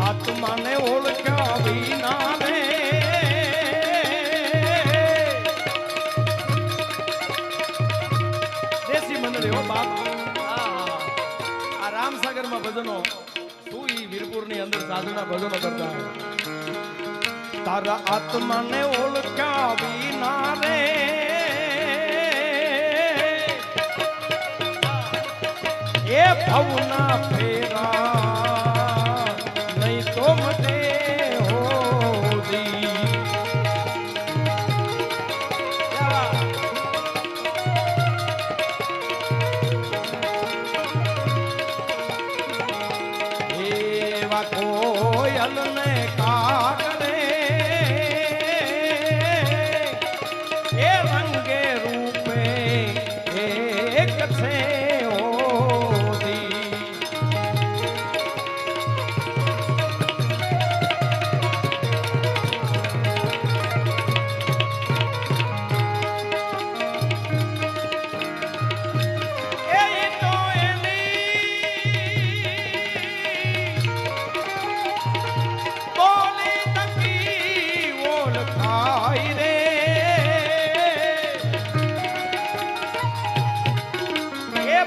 C: આત્માને ઓળખ્યા વિના રે દેશી મંડળી હો બાપ. આ રામસાગરમાં ભજનો શું ઈ વીરપુરની અંદર સાધુના ભજનો કરતા. તારા આત્માને ઓળખ્યા વિના રે એ ભવના ફેરા તો મતે હોદી. એવા કોયલ ને કાગરે એ રંગે રૂપે એક છે હોદી.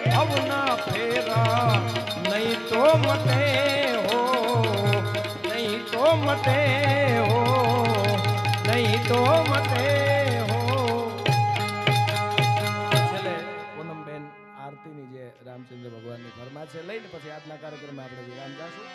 C: ભવના ફેરા નહીં તો મતે હો, નહીં તો મતે હો, નહીં તો મતે હો. છેલ્લે પૂનમબેન આરતીની જે રામચંદ્ર ભગવાનની ફરમાશ છે લઈને પછી આજના કાર્યક્રમમાં આપણે વિરામ જાશું.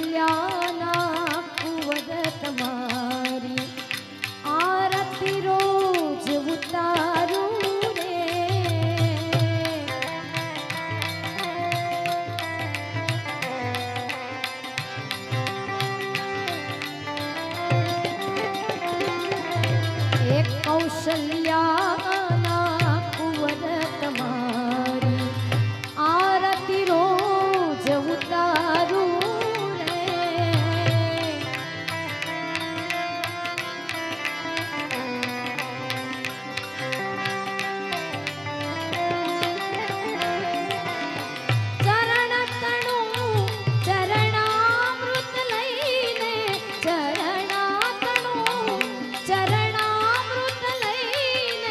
D: કૌશલ્યાના કુંવર તમારી આરતી રોજ ઉતારું રે. એક કૌશલ્યાના કુંવર તમારી આરતી રોજ ઉતારું. ચરણામૃત લઈને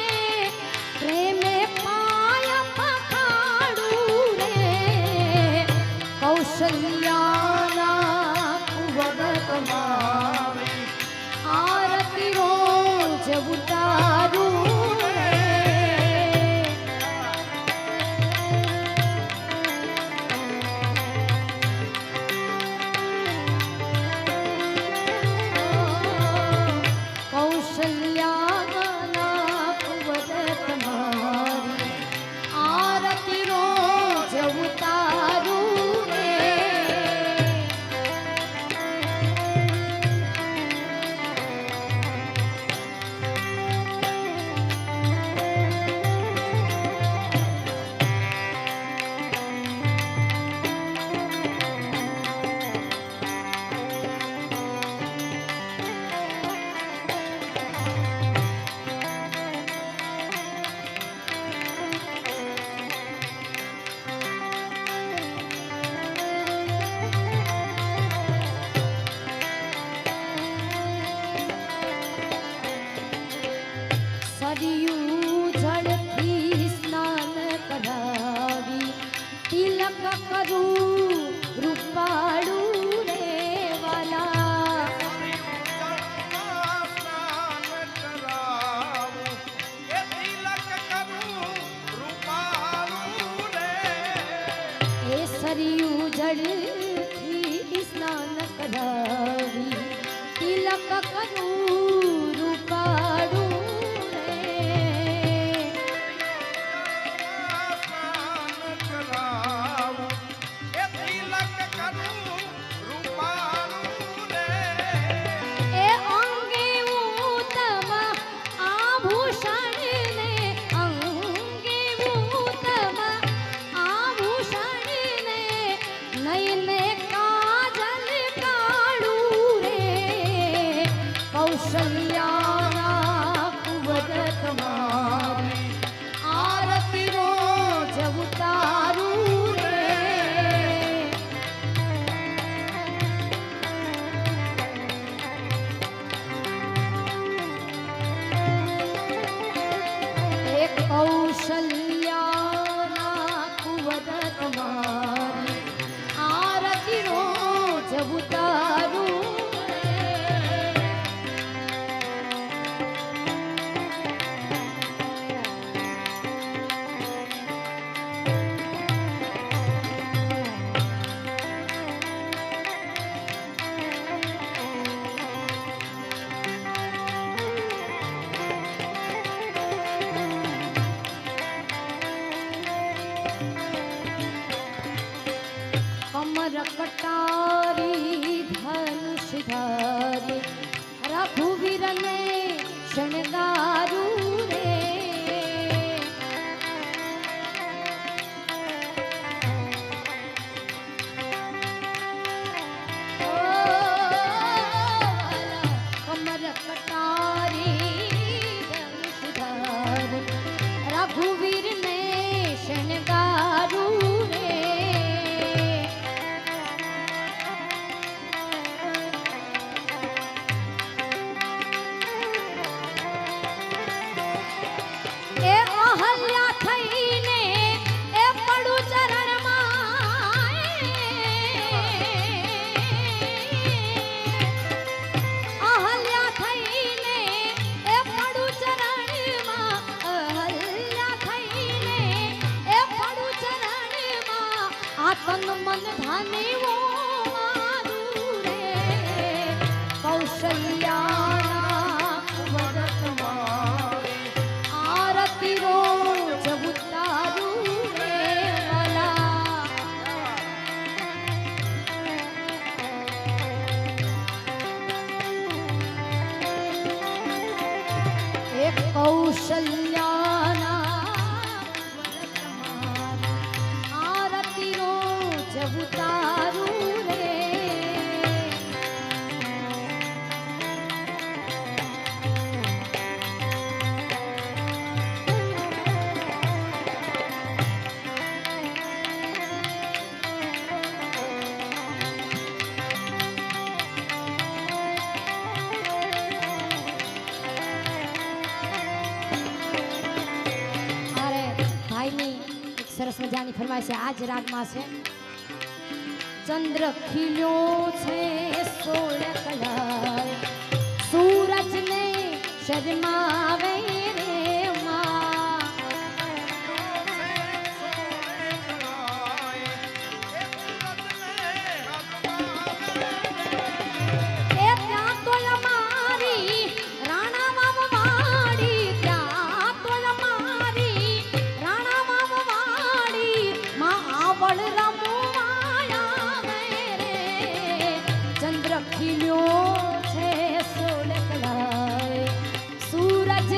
D: કરું રૂપાળું રે વાલા એ સરિયું જળથી સ્નાન કરાવી તિલક કરું રૂપાળું રે એ અંગે ઉત્તમ આભૂષણ ને અંગે ઉત્તમ આભૂષણ ને નયને કાજલ કાળું રે કૌશલ્યાના કુંવર તમારી આરતી રોજ ઉતારું રે એક કૌશલ્યાના કુંવર તમારી આરતી રોજ ઉતારું રે. કમર કટારી ધનુષ ધારી રઘુવીરને શણગારું રે ઓ કમર કટારી ધનુષ ધારી રઘુવીરને શણગારું રે એ અહલ્યા થઈને એ પડું ચરણમાં અહલ્યા થઈને એ પડું ચરણમાં અહલ્યા થઈને એ પડું ચરણમાં આ તન મન ધને વો મારું રે કૌશલ્યાના કુંવર તમારી આરતી રોજ ઉતારું રે વાલા એક કૌશલ્યાના આરતી રોજ ઉતારું રે અરે ભાઈની એક સરસ મજાની ફરમાઈશ છે આ જ રાગમાં છે ચંદ્ર ખીલ્યો છે 16 કલાએ સૂરજને શરમાવે રે માં એ ત્યાં તો અમારી રાણા વાવવાડી ત્યાં તો અમારી રાણા વાવવાડી માં આવળ રમવાયા રે ચંદ્ર ખીલ્યો છે 16 કલાએ સૂરજ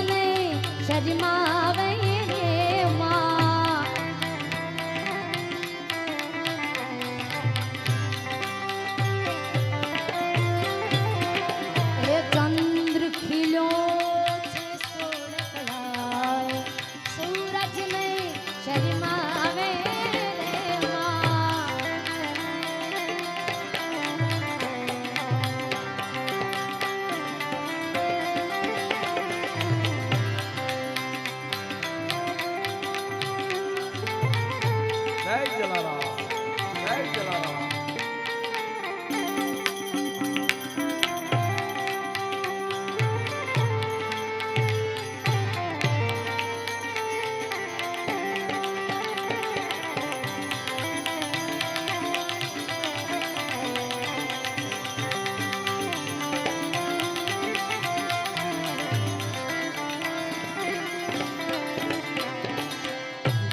C: જલારામ.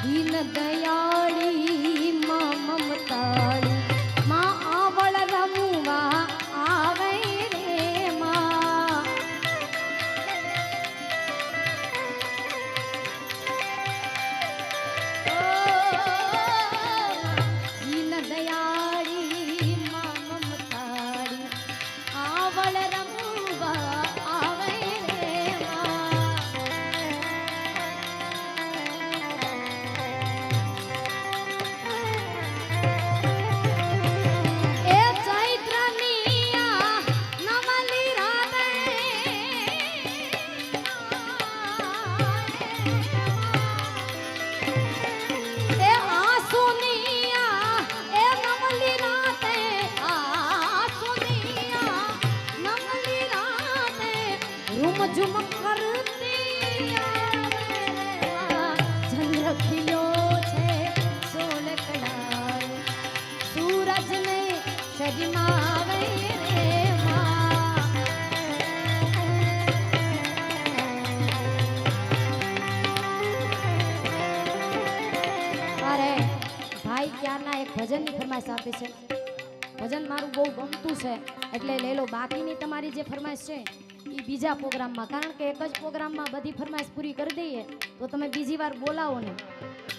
D: દીન દયાળી માં મમતાળી માં આવળ રમવા આવે રે માં દીન દયાળી માં મમતાળી આવળ રમવા આવે રે માં એ ચૈત્રની આ નવલી રાતે એ આસુની આ એ નવલી રાતે આસુની આ નવલી રાતે રૂમ ઝુમ કરતી ચંદ્ર ખીલ્યો છે સોલ કડાય સૂરજને શરમાવે રે માં અરે ભાઈ ક્યારના એક ભજનની ફરમાઈશ આપી છે ભજન મારું બહુ ગમતું છે એટલે લઈ લો બાકીની તમારી જે ફરમાઈશ છે એ બીજા પ્રોગ્રામમાં કારણ કે એક જ પ્રોગ્રામમાં બધી ફરમાઈશ પૂરી કરી દઈએ તો તમે બીજી વાર બોલાવો ને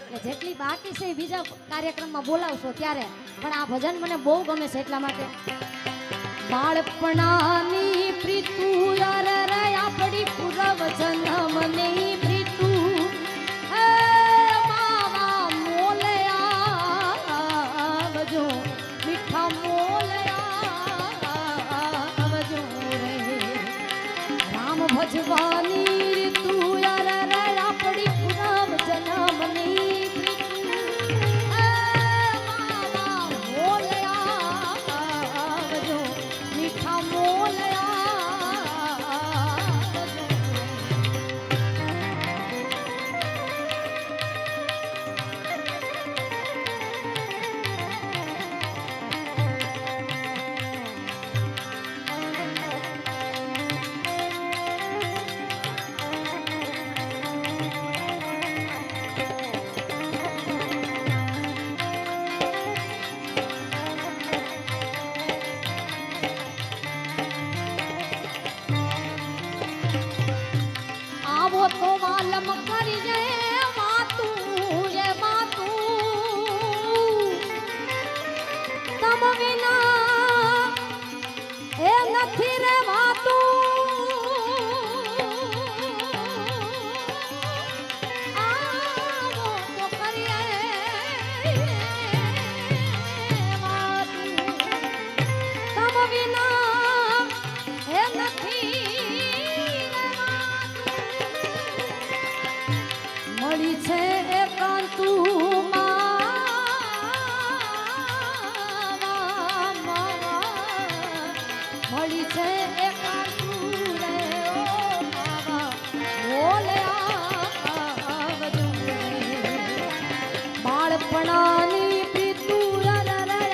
D: એટલે જેટલી બાકી છે એ બીજા કાર્યક્રમમાં બોલાવશો ત્યારે પણ આ ભજન મને બહુ ગમે છે એટલા માટે બાળપણાની પ્રીતુ યાર રે આપણી પૂરવ જન્મની પ્રીતુ હે માવા મોલયા આવજો મીઠા મોલયા આવજો રે રામ ભજવાની રીતુ યાર રે આપણી પૂરવ જન્મની પ્રીતુ હે માવા મોલયા આવજો મીઠા મોલયા આવજો આવો તો વાલમ કરી જે માતું રે માતું તમ વિના એ નથી રે આવો તો કરીએ વાતું તમ વિના એ નથી મળી છે મળી છે એકાંતું રે ઓ માવા બોલે આવજો રે બાળપણાની પ્રીતુ રે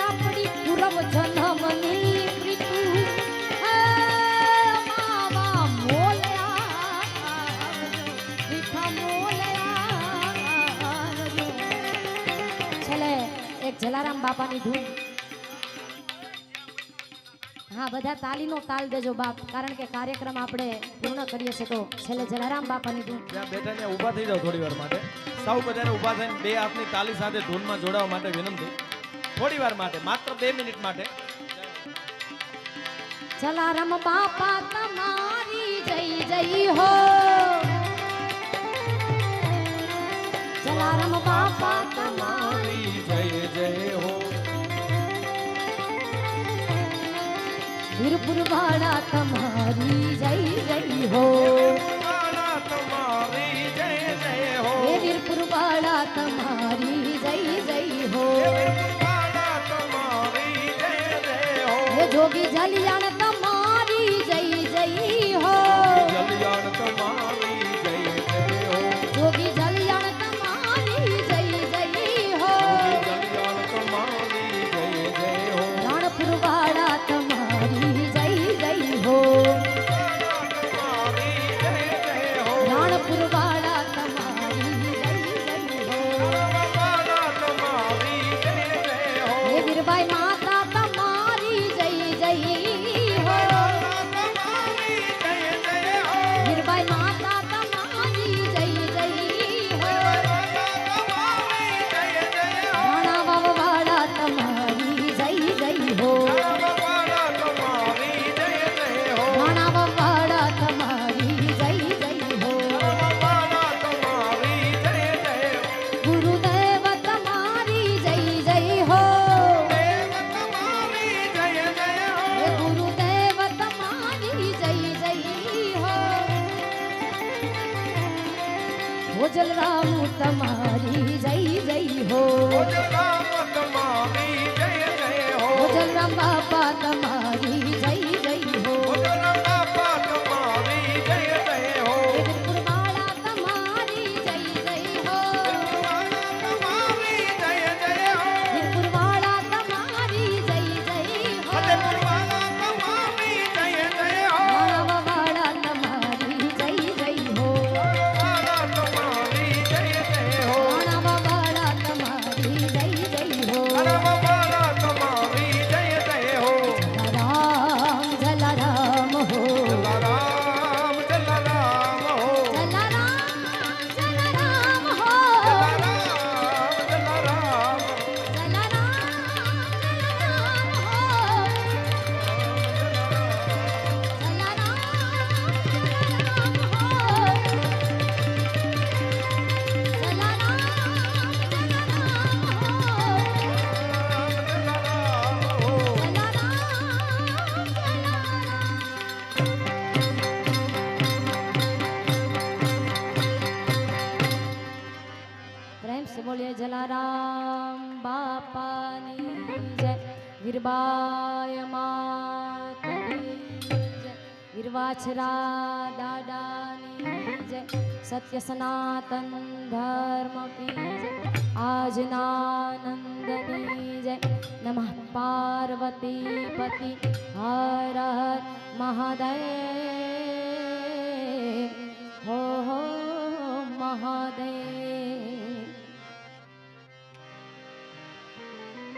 D: આપણી પૂરવ જન્મની પ્રીતુ હે માવા બોલે આવજો મીઠા બોલે આવજો છેલ્લે એક જલારામ બાપાની ધૂન હા બધા તાલીનો તાલ દેજો બાપ કારણ કે કાર્યક્રમ આપણે પૂર્ણ કરીએ છીએ તો છેલ્લે જલારામ બાપાની ધૂન
C: ત્યાં બેઠા ત્યાં ઊભા થઈ જાઓ થોડી વાર માટે સૌ બધાને ઊભા થઈને બે હાથની તાલી સાથે ધૂનમાં જોડાવા માટે વિનંતી થોડી વાર માટે માત્ર 2 મિનિટ માટે
D: જલારામ બાપા તમારી જય જય હો જલારામ બાપા તમારી
C: જય જય હો
D: વીરપુર વાળા તમારી જય જય હો
C: વાલા તમારી જય જય હો
D: વીરપુર વાળા તમારી જય જય હો
C: વાલા તમારી
D: જોગી જલિયાણ તમારી જય જય હો
C: જલિયાણ તમારી જય જય હો
D: જોગી જલિયાણ તમારી જય જય હો
C: જલિયાણ તમારી જય જય હો
D: રાણપુર વાળા તમારી જય જય હો
C: તમારી જય જય હો
D: રાણપુર વાળા તમારી જય જય હો
C: વાલા તમારી જય જય હો
D: હે વીરબાઈ માતા તમારી જય જય હો
C: તમારી જય જય હો
D: વીરબાઈ માતા તમારી જય જય હો
C: તમારી જય જય હો
D: રાણા વાવ વાળા તમારી જય જય હો
C: વાલા તમારી જય જય હો
D: રાણા વાવ વાળા તમારી જય જય હો
C: વાલા તમારી જય જય હો
D: ગુરુદેવ તમારી જય જય હો
C: દેવ તમારી જય જય હો
D: હે ગુરુદેવ તમારી જય જય હો ભોજલ રામ તમારી જય જય હો
C: રામ તમારી જય જય હો
D: ભોજલ રામ બાપા તમારી જય જય હો
C: રામ બાપા તમારી જય જય હો
D: વીરપુર વાળા તમારી જય જય હો
C: તમારી જય જય હો
D: વીરપુર વાળા તમારી જય જય હો
C: ફતેપુરવાલા તમારી જય જય હો
D: માળવા વાળા તમારી જય જય હો
C: વાલા તમારી જય જય હો
D: માળવા વાળા તમારી જય જય હો
C: વાલા તમારી જય જય હો
D: રામ જલારામ હો
C: રામ જલારામ હો
D: જલારામ જલારામ હો
C: રામ જલારામ જલારામ હો
D: પ્રેમ से बोलिए जलाराम बापानी जय વીરબાય માતની જય વીરવાછરા દાદાની જય સત્ય સનાતન ધર્મ કી જય આજનાનંદની જય નમઃ પાર્વતી પતિ હર હર મહાદેવ હો મહાદેવ